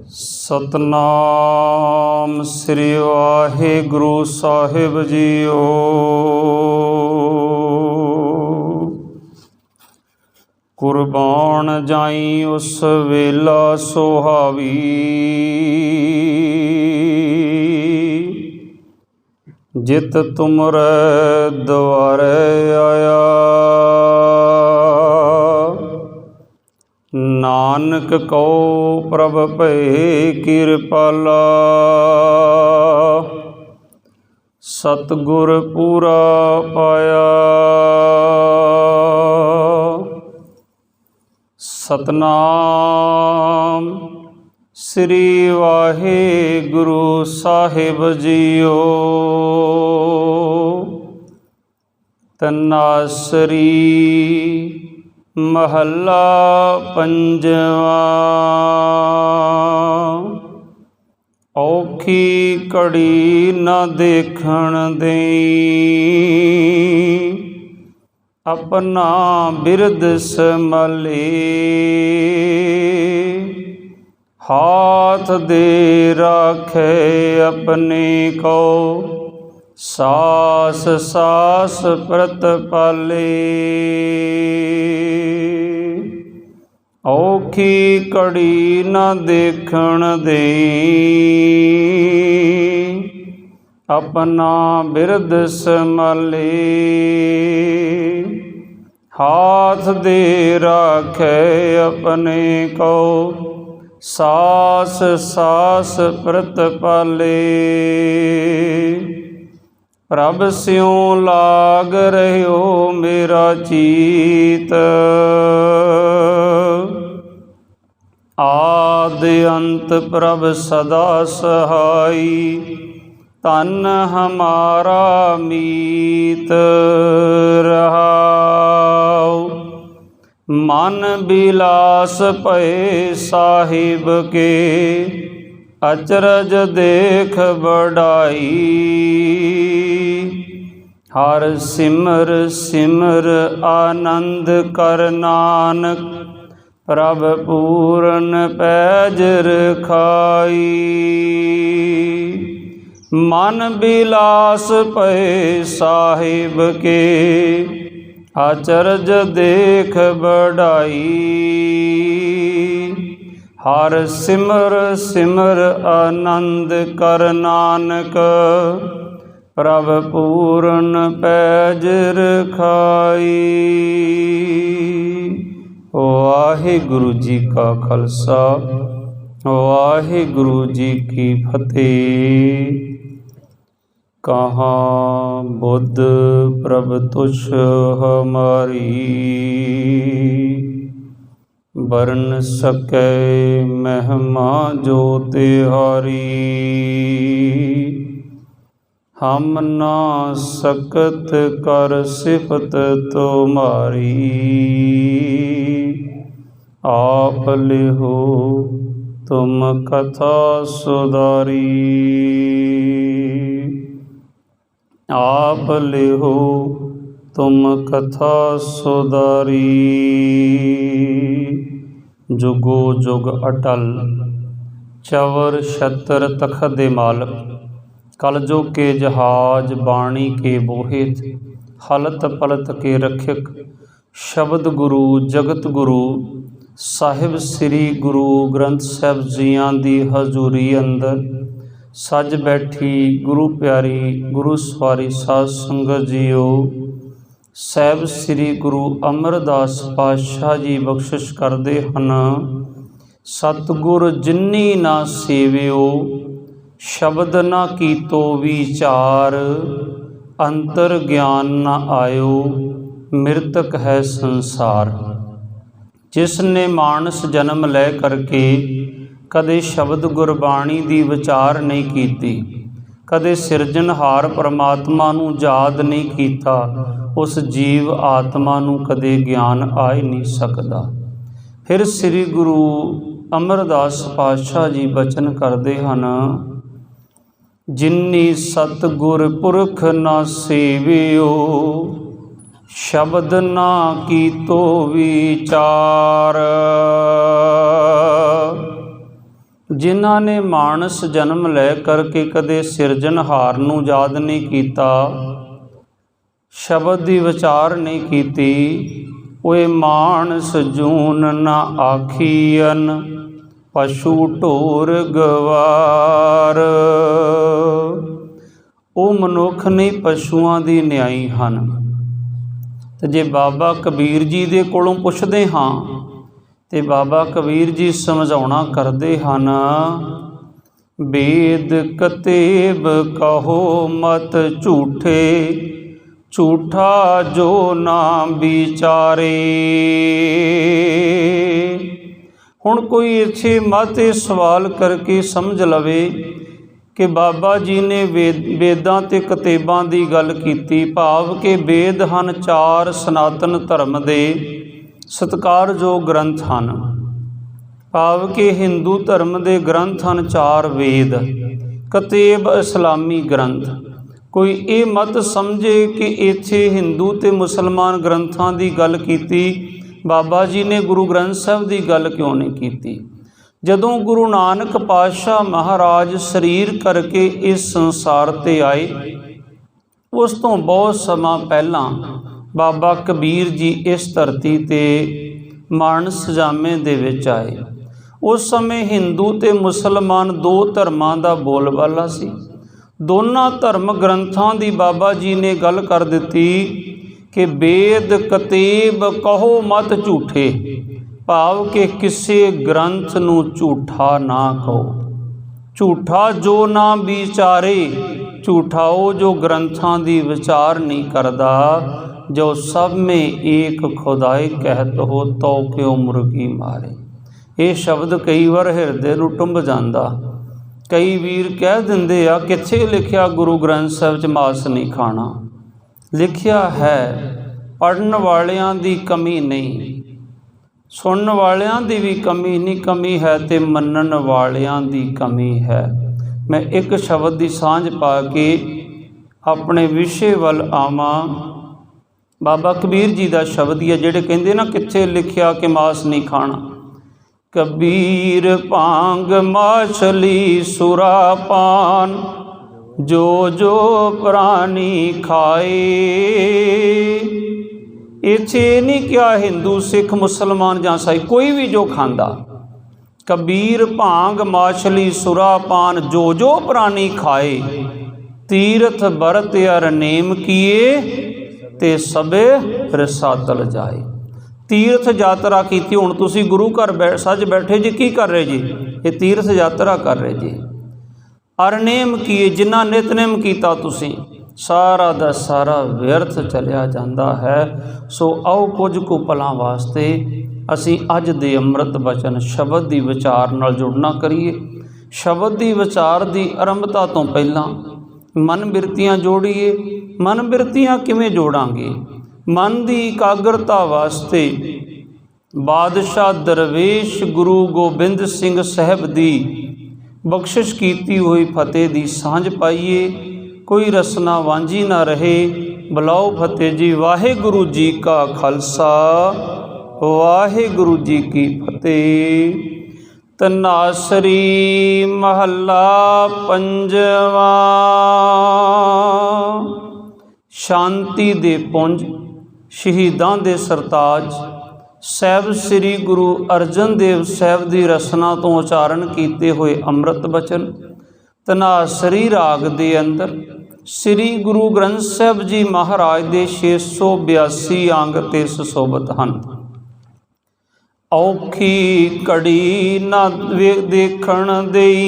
सतनाम श्री वाहिगुरु साहिब जीओ। कुर्बान जाई उस वेला सुहावी, जित तुमरे द्वारे आया। नानक कहो प्रभ भय किरपाला, सतगुर पूरा पाया। सतनाम श्री वाहिगुरु साहिब जीओ। तनासरी महला पंजवा। औखी कड़ी न देखण देई, अपना बिरद संभाले। हाथ दे राखे अपने को, सास सास प्रतिपाले। औखी कड़ी न देखण देई, अपना बिरद संभाले। हाथ दे राखे अपने को, सास सास प्रतिपाले। प्रभ स्यों लाग रहियो मेरा चीत, आदि अंत प्रभ सदा सहाई। तन हमारा मीत रहाओ, मन बिलास पए साहिब के। अचरज देख बढ़ाई, हर सिमर सिमर आनंद कर नानक। प्रभ पूरन पैज रखाई, मन बिलास पए साहिब के। अचरज देख बढ़ाई, हर सिमर सिमर आनंद कर नानक। प्रभ पूरन पैज रखाई। वाहिगुरु जी का खालसा, वाहिगुरु जी की फतेह। कहाँ बुद्ध प्रभ तुष हमारी, बरन सकै महिमा जो तिहारी। हम ना सकत कर सिफत तुम्हारी, आप लिहो तुम कथा सुधारी। आप लिहो तुम कथा सुधारी। जुगो जुग अटल चवर छत्र तखत दे मालक। कलजुग के जहाज बाणी के बोहित, हलत पलत के रक्षक। शब्द गुरु जगत गुरु साहिब श्री गुरु ग्रंथ साहिब जियां दी हजूरी अंदर सज बैठी गुरु प्यारी गुरु सवारी साध संगत जीओ। साहिब श्री गुरु अमरदास पातशाह जी बख्शिश करते हैं, सतगुर जिन्नी ना सेवियो, शब्द न कीतो विचार। अंतर ज्ञान न आयो, मृतक है संसार। जिसने मानस जन्म लै करके कदे शब्द गुरबाणी दी विचार नहीं कीती, कदे सिरजनहार परमात्मा नूं याद नहीं कीता, उस जीव आत्मा नूं कदे ज्ञान आ ही नहीं सकदा। फिर श्री गुरु अमरदास पातशाह जी बचन करते हैं, जिन्नी सतगुर पुरख ना सेवियो, शब्द ना कीतो विचार। ਜਿਨ੍ਹਾਂ ਨੇ ਮਾਨਸ ਜਨਮ ਲੈ ਕਰਕੇ ਕਦੇ ਸਿਰਜਣਹਾਰ ਨੂੰ ਯਾਦ ਨਹੀਂ ਕੀਤਾ, ਸ਼ਬਦ ਦੀ ਵਿਚਾਰ ਨਹੀਂ ਕੀਤੀ, ਓਏ ਮਾਨਸ ਜੂਨ ਨਾ ਆਖੀਅਨ ਪਸ਼ੂ ਢੋਰ ਗਵਾਰ। ਉਹ ਮਨੁੱਖ ਨਹੀਂ, ਪਸ਼ੂਆਂ ਦੀ ਨਿਆਈ ਹਨ। ਤੇ ਜੇ ਬਾਬਾ ਕਬੀਰ ਜੀ ਦੇ ਕੋਲੋਂ ਪੁੱਛਦੇ ਹਾਂ ਤੇ ਬਾਬਾ ਕਬੀਰ ਜੀ ਸਮਝਾਉਣਾ ਕਰਦੇ ਹਨ, ਵੇਦ ਕਤੇਬ ਕਹੋ ਮਤ ਝੂਠੇ, ਝੂਠਾ ਜੋ ਨਾ ਵਿਚਾਰੇ। ਹੁਣ ਕੋਈ ਇੱਥੇ ਮਤੇ ਸਵਾਲ ਕਰਕੇ ਸਮਝ ਲਵੇ ਕਿ ਬਾਬਾ ਜੀ ਨੇ ਵੇਦਾਂ ਤੇ ਕਤੇਬਾਂ ਦੀ ਗੱਲ ਕੀਤੀ, ਭਾਵ ਕਿ ਵੇਦ ਹਨ 4 ਸਨਾਤਨ ਧਰਮ ਦੇ ਸਤਿਕਾਰਯੋਗ ਗ੍ਰੰਥ ਹਨ, ਭਾਵ ਕਿ ਹਿੰਦੂ ਧਰਮ ਦੇ ਗ੍ਰੰਥ ਹਨ 4 ਵੇਦ, ਕਤੇਬ ਇਸਲਾਮੀ ਗ੍ਰੰਥ। ਕੋਈ ਇਹ ਮਤ ਸਮਝੇ ਕਿ ਇੱਥੇ ਹਿੰਦੂ ਤੇ ਮੁਸਲਮਾਨ ਗ੍ਰੰਥਾਂ ਦੀ ਗੱਲ ਕੀਤੀ, ਬਾਬਾ ਜੀ ਨੇ ਗੁਰੂ ਗ੍ਰੰਥ ਸਾਹਿਬ ਦੀ ਗੱਲ ਕਿਉਂ ਨਹੀਂ ਕੀਤੀ? ਜਦੋਂ ਗੁਰੂ ਨਾਨਕ ਪਾਤਸ਼ਾਹ ਮਹਾਰਾਜ ਸਰੀਰ ਕਰਕੇ ਇਸ ਸੰਸਾਰ 'ਤੇ ਆਏ, ਉਸ ਤੋਂ ਬਹੁਤ ਸਮਾਂ ਪਹਿਲਾਂ ਬਾਬਾ ਕਬੀਰ ਜੀ ਇਸ ਧਰਤੀ 'ਤੇ ਮਾਨਸ ਜਾਮੇ ਦੇ ਵਿੱਚ ਆਏ। ਉਸ ਸਮੇਂ ਹਿੰਦੂ ਤੇ ਮੁਸਲਮਾਨ 2 ਧਰਮਾਂ ਦਾ ਬੋਲਬਾਲਾ ਸੀ। ਦੋਨਾਂ ਧਰਮ ਗ੍ਰੰਥਾਂ ਦੀ ਬਾਬਾ ਜੀ ਨੇ ਗੱਲ ਕਰ ਦਿੱਤੀ ਕਿ ਵੇਦ ਕਤੇਬ ਕਹੋ ਮਤ ਝੂਠੇ, ਭਾਵ ਕਿ ਕਿਸੇ ਗ੍ਰੰਥ ਨੂੰ ਝੂਠਾ ਨਾ ਕਹੋ। ਝੂਠਾ ਜੋ ਨਾ ਵਿਚਾਰੇ, ਝੂਠਾ ਉਹ ਜੋ ਗ੍ਰੰਥਾਂ ਦੀ ਵਿਚਾਰ ਨਹੀਂ ਕਰਦਾ। ਜੋ ਸਭ में एक खुदाई कहत हो तो क्यों मुर्गी मारे। ਇਹ ਸ਼ਬਦ ਕਈ ਵਾਰ ਹਿਰਦੇ ਨੂੰ ਟੁੰਬ ਜਾਂਦਾ। ਕਈ ਵੀਰ ਕਹਿ ਦਿੰਦੇ ਆ ਕਿੱਥੇ ਲਿਖਿਆ ਗੁਰੂ ਗ੍ਰੰਥ ਸਾਹਿਬ 'ਚ ਮਾਸ ਨਹੀਂ ਖਾਣਾ। ਲਿਖਿਆ ਹੈ, ਪੜ੍ਹਨ ਵਾਲਿਆਂ ਦੀ ਕਮੀ ਨਹੀਂ, ਸੁਣਨ ਵਾਲਿਆਂ ਦੀ ਵੀ ਕਮੀ ਨਹੀਂ, ਕਮੀ ਹੈ ਤੇ ਮੰਨਣ ਵਾਲਿਆਂ ਦੀ ਕਮੀ ਹੈ। ਮੈਂ ਇੱਕ ਸ਼ਬਦ ਦੀ ਸਾਂਝ ਪਾ ਕੇ ਆਪਣੇ ਵਿਸ਼ੇ ਵੱਲ ਆਵਾਂ। ਬਾਬਾ ਕਬੀਰ ਜੀ ਦਾ ਸ਼ਬਦ ਹੀ ਹੈ, ਜਿਹੜੇ ਕਹਿੰਦੇ ਨਾ ਕਿੱਥੇ ਲਿਖਿਆ ਕਿ ਮਾਸ ਨਹੀਂ ਖਾਣਾ। ਕਬੀਰ ਭਾਂਗ ਮਾਛਲੀ ਸੁਰਾਪਾਨ, ਜੋ ਜੋ ਪ੍ਰਾਣੀ ਖਾਏ। ਇੱਥੇ ਨਹੀਂ ਕਿਹਾ ਹਿੰਦੂ ਸਿੱਖ ਮੁਸਲਮਾਨ ਜਾਂ ਈਸਾਈ, ਕੋਈ ਵੀ ਜੋ ਖਾਂਦਾ। ਕਬੀਰ ਭਾਂਗ ਮਾਛਲੀ ਸੁਰਾਪਾਨ, ਜੋ ਜੋ ਪ੍ਰਾਣੀ ਖਾਏ। ਤੀਰਥ ਬਰਤ ਅਰ ਨੇਮ ਕੀਏ, ਤੇ ਸਭੇ ਰਸਾਤਲ ਜਾਏ। ਤੀਰਥ ਯਾਤਰਾ ਕੀਤੀ। ਹੁਣ ਤੁਸੀਂ ਗੁਰੂ ਘਰ ਸੱਜ ਬੈਠੇ ਜੀ, ਕੀ ਕਰ ਰਹੇ ਜੀ? ਇਹ ਤੀਰਥ ਯਾਤਰਾ ਕਰ ਰਹੇ ਜੀ। ਅਰਨੇਮ ਕੀਏ, ਜਿੰਨਾ ਨਿਤਨੇਮ ਕੀਤਾ ਤੁਸੀਂ, ਸਾਰਾ ਦਾ ਸਾਰਾ ਵਿਅਰਥ ਚਲਿਆ ਜਾਂਦਾ ਹੈ। ਸੋ ਆਓ ਕੁਝ ਕੁ ਪਲਾਂ ਵਾਸਤੇ ਅਸੀਂ ਅੱਜ ਦੇ ਅੰਮ੍ਰਿਤ ਬਚਨ ਸ਼ਬਦ ਦੀ ਵਿਚਾਰ ਨਾਲ ਜੁੜਨਾ ਕਰੀਏ। ਸ਼ਬਦ ਦੀ ਵਿਚਾਰ ਦੀ ਆਰੰਭਤਾ ਤੋਂ ਪਹਿਲਾਂ ਮਨ ਬਿਰਤੀਆਂ ਜੋੜੀਏ। ਮਨ ਬਿਰਤੀਆਂ ਕਿਵੇਂ ਜੋੜਾਂਗੇ? ਮਨ ਦੀ ਇਕਾਗਰਤਾ ਵਾਸਤੇ ਬਾਦਸ਼ਾਹ ਦਰਵੇਸ਼ ਗੁਰੂ ਗੋਬਿੰਦ ਸਿੰਘ ਸਾਹਿਬ ਦੀ ਬਖਸ਼ਿਸ਼ ਕੀਤੀ ਹੋਈ ਫਤਿਹ ਦੀ ਸਾਂਝ ਪਾਈਏ। ਕੋਈ ਰਸਨਾ ਵਾਂਝੀ ਨਾ ਰਹੇ। ਬੁਲਾਓ ਫਤਿਹ ਜੀ। ਵਾਹਿਗੁਰੂ ਜੀ ਕਾ ਖਾਲਸਾ, ਵਾਹਿਗੁਰੂ ਜੀ ਕੀ ਫਤਿਹ। ਤਨਾਸਰੀ ਮਹੱਲਾ ਪੰਜਵਾਂ। ਸ਼ਾਂਤੀ ਦੇ ਪੁੰਜ, ਸ਼ਹੀਦਾਂ ਦੇ ਸਰਤਾਜ ਸਾਹਿਬ ਸ੍ਰੀ ਗੁਰੂ ਅਰਜਨ ਦੇਵ ਸਾਹਿਬ ਦੀ ਰਸਨਾ ਤੋਂ ਉਚਾਰਨ ਕੀਤੇ ਹੋਏ ਅੰਮ੍ਰਿਤ ਬਚਨ ਤਨਾਸਰੀ ਰਾਗ ਦੇ ਅੰਦਰ ਸ੍ਰੀ ਗੁਰੂ ਗ੍ਰੰਥ ਸਾਹਿਬ ਜੀ ਮਹਾਰਾਜ ਦੇ 682 ਅੰਗ 'ਤੇ ਸੁਸ਼ੋਭਿਤ ਹਨ। ਔਖੀ ਘੜੀ ਨਾ ਦੇਖਣ ਦੇਈ,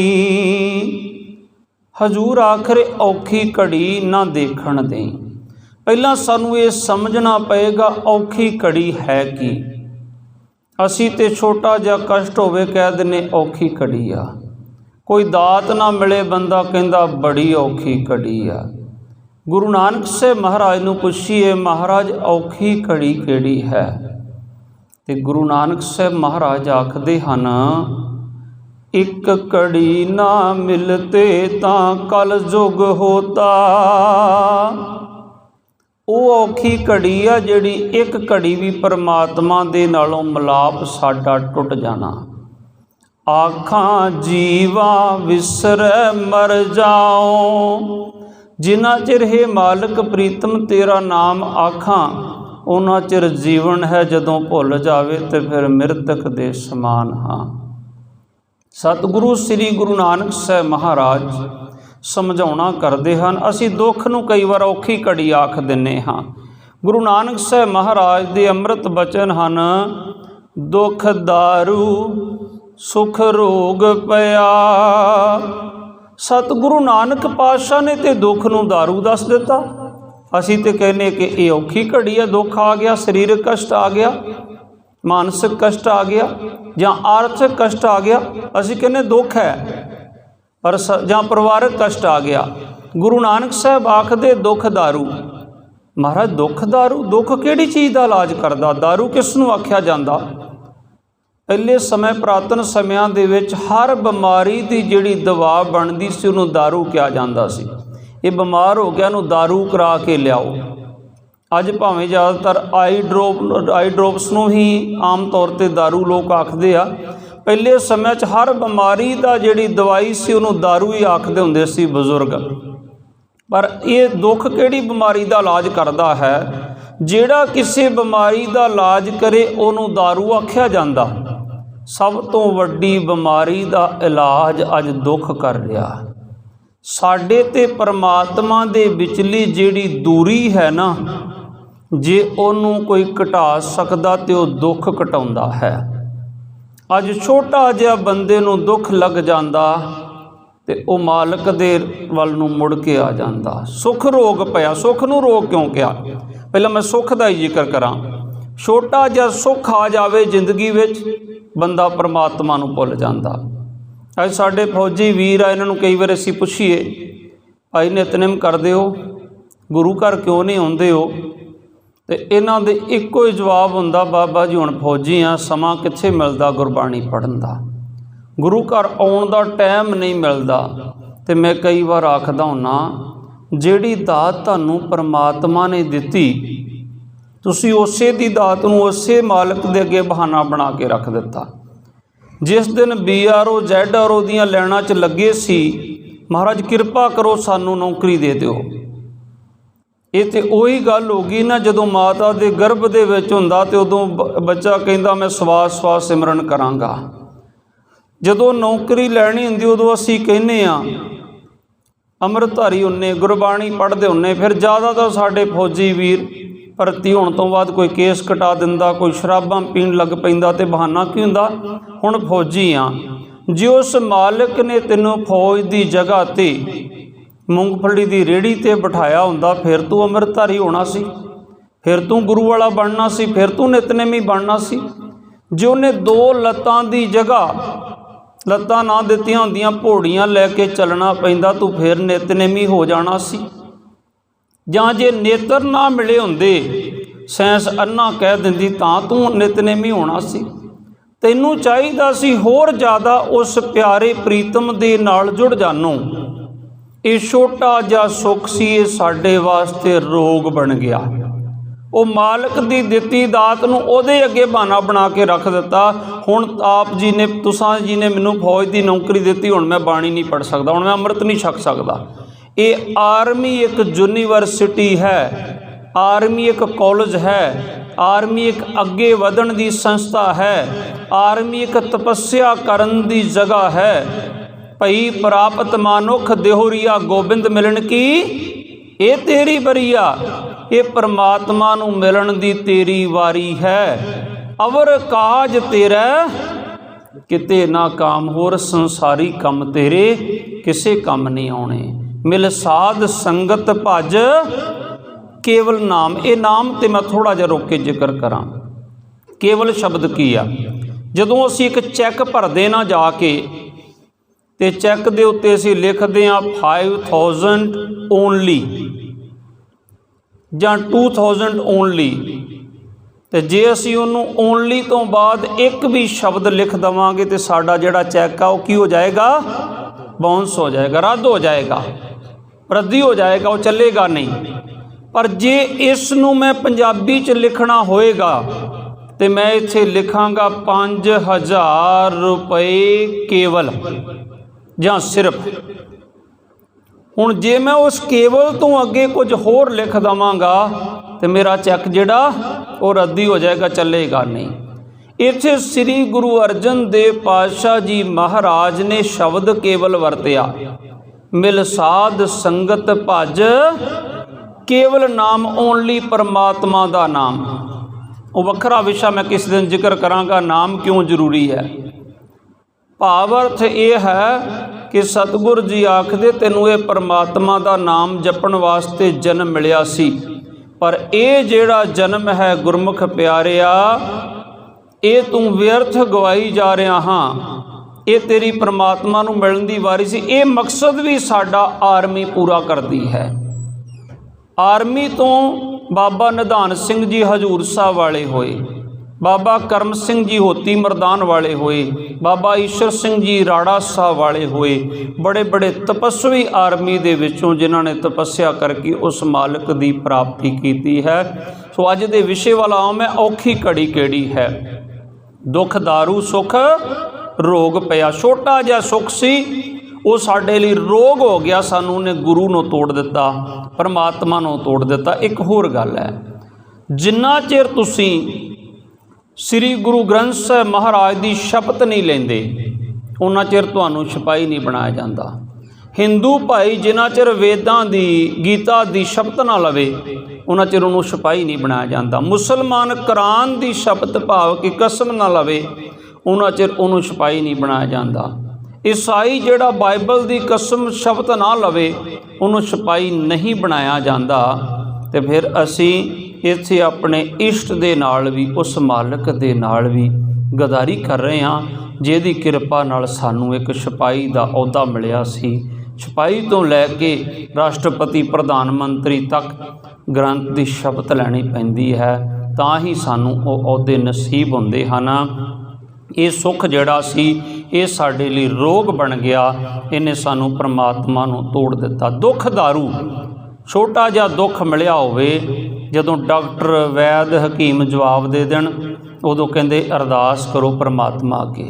ਹਜ਼ੂਰ ਆਖਰੇ ਔਖੀ ਘੜੀ ਨਾ ਦੇਖਣ ਦੇਈ। ਪਹਿਲਾਂ ਸਾਨੂੰ ਇਹ ਸਮਝਣਾ ਪਏਗਾ ਔਖੀ ਘੜੀ ਹੈ ਕੀ। ਅਸੀਂ ਤੇ ਛੋਟਾ ਜਿਹਾ ਕਸ਼ਟ ਹੋਵੇ ਕਹਿ ਦਿੰਦੇ ਔਖੀ ਘੜੀ ਆ। ਕੋਈ ਦਾਤ ਨਾ ਮਿਲੇ ਬੰਦਾ ਕਹਿੰਦਾ ਬੜੀ ਔਖੀ ਘੜੀ ਆ। ਗੁਰੂ ਨਾਨਕ ਸਾਹਿਬ ਮਹਾਰਾਜ ਨੂੰ ਪੁੱਛੀਏ, ਮਹਾਰਾਜ ਔਖੀ ਘੜੀ ਕਿਹੜੀ ਹੈ? ਤੇ ਗੁਰੂ ਨਾਨਕ ਸਾਹਿਬ ਮਹਾਰਾਜ ਆਖਦੇ ਹਨ, ਇੱਕ ਘੜੀ ਨਾ ਮਿਲਤੇ ਤਾਂ ਕਲ ਯੁਗ ਹੋਤਾ। ਉਹ ਔਖੀ ਘੜੀ ਆ ਜਿਹੜੀ ਇੱਕ ਘੜੀ ਵੀ ਪਰਮਾਤਮਾ ਦੇ ਨਾਲੋਂ ਮਿਲਾਪ ਸਾਡਾ ਟੁੱਟ ਜਾਣਾ। आखां जीवा विसरै मर जाओ। जिन्ना चिर हे मालिक प्रीतम तेरा नाम आखां उन्ना चिर जीवन है, जदों भुल जावे तो फिर मृतक दे समान हाँ। सतगुरु श्री गुरु नानक साहब महाराज समझाउणा करते हैं। असी दुख नूं कई बार औखी घड़ी आख दिंने हाँ। गुरु नानक साहब महाराज के अमृत बचन हैं, दुख दारू सुख रोग पया। सतगुरु नानक पातशाह ने तो दुख नूं दारू दस दिता। असी तो कहने कि ये औखी घड़ी है, दुख आ गया, शरीरक कष्ट आ गया, मानसिक कष्ट आ गया या आर्थिक कष्ट आ गया, असी कहने दुख है, पर जां परिवारक कष्ट आ गया। गुरु नानक साहब आखदे दुख दारू। महाराज दुख दारू, दुख किहड़ी चीज़ का इलाज करदा? दारू किस नूं आख्या जांदा? पहले समय पुरातन समयां दे विच हर बीमारी की जिहड़ी दवा बनदी सी उहनूं दारू कहा जांदा सी। ये बीमार हो गया, नूं दारू करा के लियाओ। अज भावें ज़्यादातर आई ड्रोप्स नूं ही आम तौर पर दारू लोग आखदे आ। पहले समय च हर बीमारी का जिहड़ी दवाई सी उहनूं दारू ही आखदे हुंदे सी बजुर्ग। पर ये दुख किहड़ी बीमारी का इलाज करदा है? जिहड़ा किसी बीमारी का इलाज करे उहनूं दारू आख्या जांदा। सब तो वड्डी बीमारी का इलाज अज दुख कर रहा। साडे ते परमात्मा दे विचली जिहड़ी दूरी है ना, जे उहनूं कोई घटा सकदा ते ओह दुख घटाउंदा है। अज छोटा जिहा बंदे नूं दुख लग जांदा ते ओह मालक दे वल नूं मुड़ के आ जांदा। सुख रोग पिया। सुख नूं रोग क्यों कहा? पहले मैं सुख का ही जिक्र करां। छोटा जिहा सुख आ जावे जिंदगी विच, बंदा परमात्मा नूं भुल जांदा। अज साडे फौजी वीर आ, इन्हां नूं कई बार असीं पुछीए, भाई नितनेम करदे हो, गुरु घर क्यों नहीं आउंदे हो? ते इन्हां दे इक्को ही जवाब हुंदा, बाबा जी हुण फौजी आ, समा कित्थे मिलदा गुरबाणी पढ़न दा, गुरु घर आउण दा टाइम नहीं मिलदा। ते मैं कई बार आखदा हुन्ना, जिहड़ी दात तुहानूं परमात्मा ने दित्ती, तुसीं उसे दी दात नूं उसे मालक दे अगे बहाना बना के रख दिता। जिस दिन BRO ZRO दीयां लैणां च लगे सी, महाराज किरपा करो सानू नौकरी दे दिओ। ये तो उही गल हो गई ना, जदों माता दे गर्भ दे विच हुंदा ते उदों बच्चा कहंदा मैं सवास सवास सिमरन करांगा। जदों नौकरी लैणी हुंदी उदों असीं कहने आ अमृतधारी हुन्ने, गुरबाणी पढ़दे हुन्ने। फिर ज़्यादा तो साडे फौजी वीर भर्ती होने तो बाद कोई केस कटा दिंदा, कोई शराबां पीण लग पैंदा, ते बहाना की हुंदा, हुण फौजी आ। जे उस मालिक ने तैनूं फौज की जगह ते मूंगफली की रेहड़ी ते बिठाया हुंदा, फिर तू अमृतधारी होना सी, फिर तू गुरु वाला बनना सी, फिर तू नितनेमी बनना सी। जे उन्हें दो लत्तां की जगह लत्तां ना दित्तियां हुंदियां, घोड़ियां लैके चलना पैंदा, तू फिर नितनेमी हो जाना सी। जां जे नेत्र ना मिले हुंदे, साइंस अन्ना कह दिंदी, तां तू नितनेमी होना सी। तैनूं चाहीदा सी होर ज़्यादा उस प्यारे प्रीतम दे नाल जुड़ जानो। ये छोटा जिहा सुख सी, ये साडे वास्ते रोग बन गया। वो मालक दी दित्ती दात नूं ओहदे अगे बहाना बना के रख दिता। हुण आप जी ने, तुसां जी ने मैनूं फौज की नौकरी दित्ती, हुण मैं बाणी नहीं पढ़ सकदा, हुण मैं अमृत नहीं छक सकदा। ये आर्मी एक यूनीवर्सिटी है, आर्मी एक कॉलेज है, आर्मी एक अगे वधण दी संस्था है, आर्मी एक तपस्या करन दी जगह है। भई प्राप्त मानुख देहोरिया गोबिंद मिलन की, ये तेरी बरिया, ये परमात्मा नूं मिलन दी तेरी वारी है। अवर काज तेरा किते ना काम, होर संसारी कम तेरे किसे कम नहीं आने। मिल साध संगत भज केवल नाम। ये नाम ते मैं थोड़ा जिहा रोक के जिक्र करा। केवल शब्द की आ? जदों असीं एक चैक भरदे ना जाके, ते चैक दे उत्ते असीं लिखदे आ 5000 ओनली जां 2000 ओनली, तो जे असीं उहनूं ओनली तो बाद एक भी शब्द लिख देवांगे तो साडा जिहड़ा चैक आ वो की हो जाएगा? बाउंस हो जाएगा, रद्द हो जाएगा, रद्दी हो जाएगा, वो चलेगा नहीं। पर जे इस नूं मैं पंजाबी च लिखना होएगा तो मैं इत्थे लिखांगा 5000 रुपये केवल जां सिर्फ। हुण जे मैं उस केवल तो अगे कुछ होर लिख देवांगा तो मेरा चैक जिहड़ा वो रद्दी हो जाएगा, चलेगा नहीं। इत्थे श्री गुरु अर्जन देव पातशाह जी महाराज ने शब्द केवल वरतिया, मिल साध संगत भज केवल नाम, ओनली परमात्मा का नाम। वो वखरा विषय मैं किस दिन जिक्र करांगा, नाम क्यों जरूरी है। भावार्थ ये है कि सतगुर जी आखदे तैनूं ये परमात्मा का नाम जपण वास्ते जन्म मिलिया सी, पर ये जिहड़ा जन्म है गुरमुख प्यारिया, ये तू व्यर्थ गवाई जा रहा हाँ, ये तेरी परमात्मा नूं मिलण दी वारी सी। ये मकसद भी साडा आर्मी पूरा करती है। आर्मी तो बाबा निधान सिंह जी हजूर साहब वाले होए, बाबा करम सिंह जी होती मरदान वाले होए, बाबा ईश्वर सिंह जी राड़ा साहब वाले होए, बड़े बड़े तपस्वी आर्मी दे विचों जिन्हां ने तपस्या करके उस मालिक की प्राप्ति की है। सो अज दे विषय वाला आऊँ मैं, औखी घड़ी केड़ी है। दुख दारू सुख रोग पिया, छोटा जिहा सुख सी वो साडे लई रोग हो गया, सानू ने गुरु नूं तोड़ दिता, परमात्मा नूं तोड़ दिता। एक होर गल है, जिन्ना चिर तुसीं श्री गुरु ग्रंथ साहिब महाराज की शपथ नहीं लेंदे उन्ना चिर तुहानूं सिपाही नहीं बनाया जाता। हिंदू भाई जिन्ना चिर वेदां दी गीता दी शपथ ना लवे उन्ना चिर उन्होंने सिपाही नहीं बनाया जाता। मुसलमान कुरान की शपथ भाव की कसम ना लवे उन्ना चिर उन्होंने सिपाही नहीं बनाया जाता। ईसाई जिहड़ा बाइबल की कसम शपथ ना लवे उन्होंने सिपाही नहीं बनाया जाता। तो फिर असी इत्थे अपने इष्ट दे नाल भी उस मालिक दे नाल भी गदारी कर रहे हाँ, जिहदी किरपा नाल सानू एक सिपाही का अहुदा मिलिया सी। सिपाही तो लैके राष्ट्रपति प्रधानमंत्री तक ग्रंथ की शपथ लैनी पैंदी है, तां ही सानू वो अहुदे नसीब हुंदे हन। ये सुख जिहड़ा सी ये साडे लई रोग बन गया, इन्हें सानू परमात्मा नूं तोड़ दिता। दुख दारू, छोटा जिहा दुख मिलिया होवे, जदों डॉक्टर वैद हकीम जवाब दे देण उदों कहंदे अरदास करो परमात्मा अगे,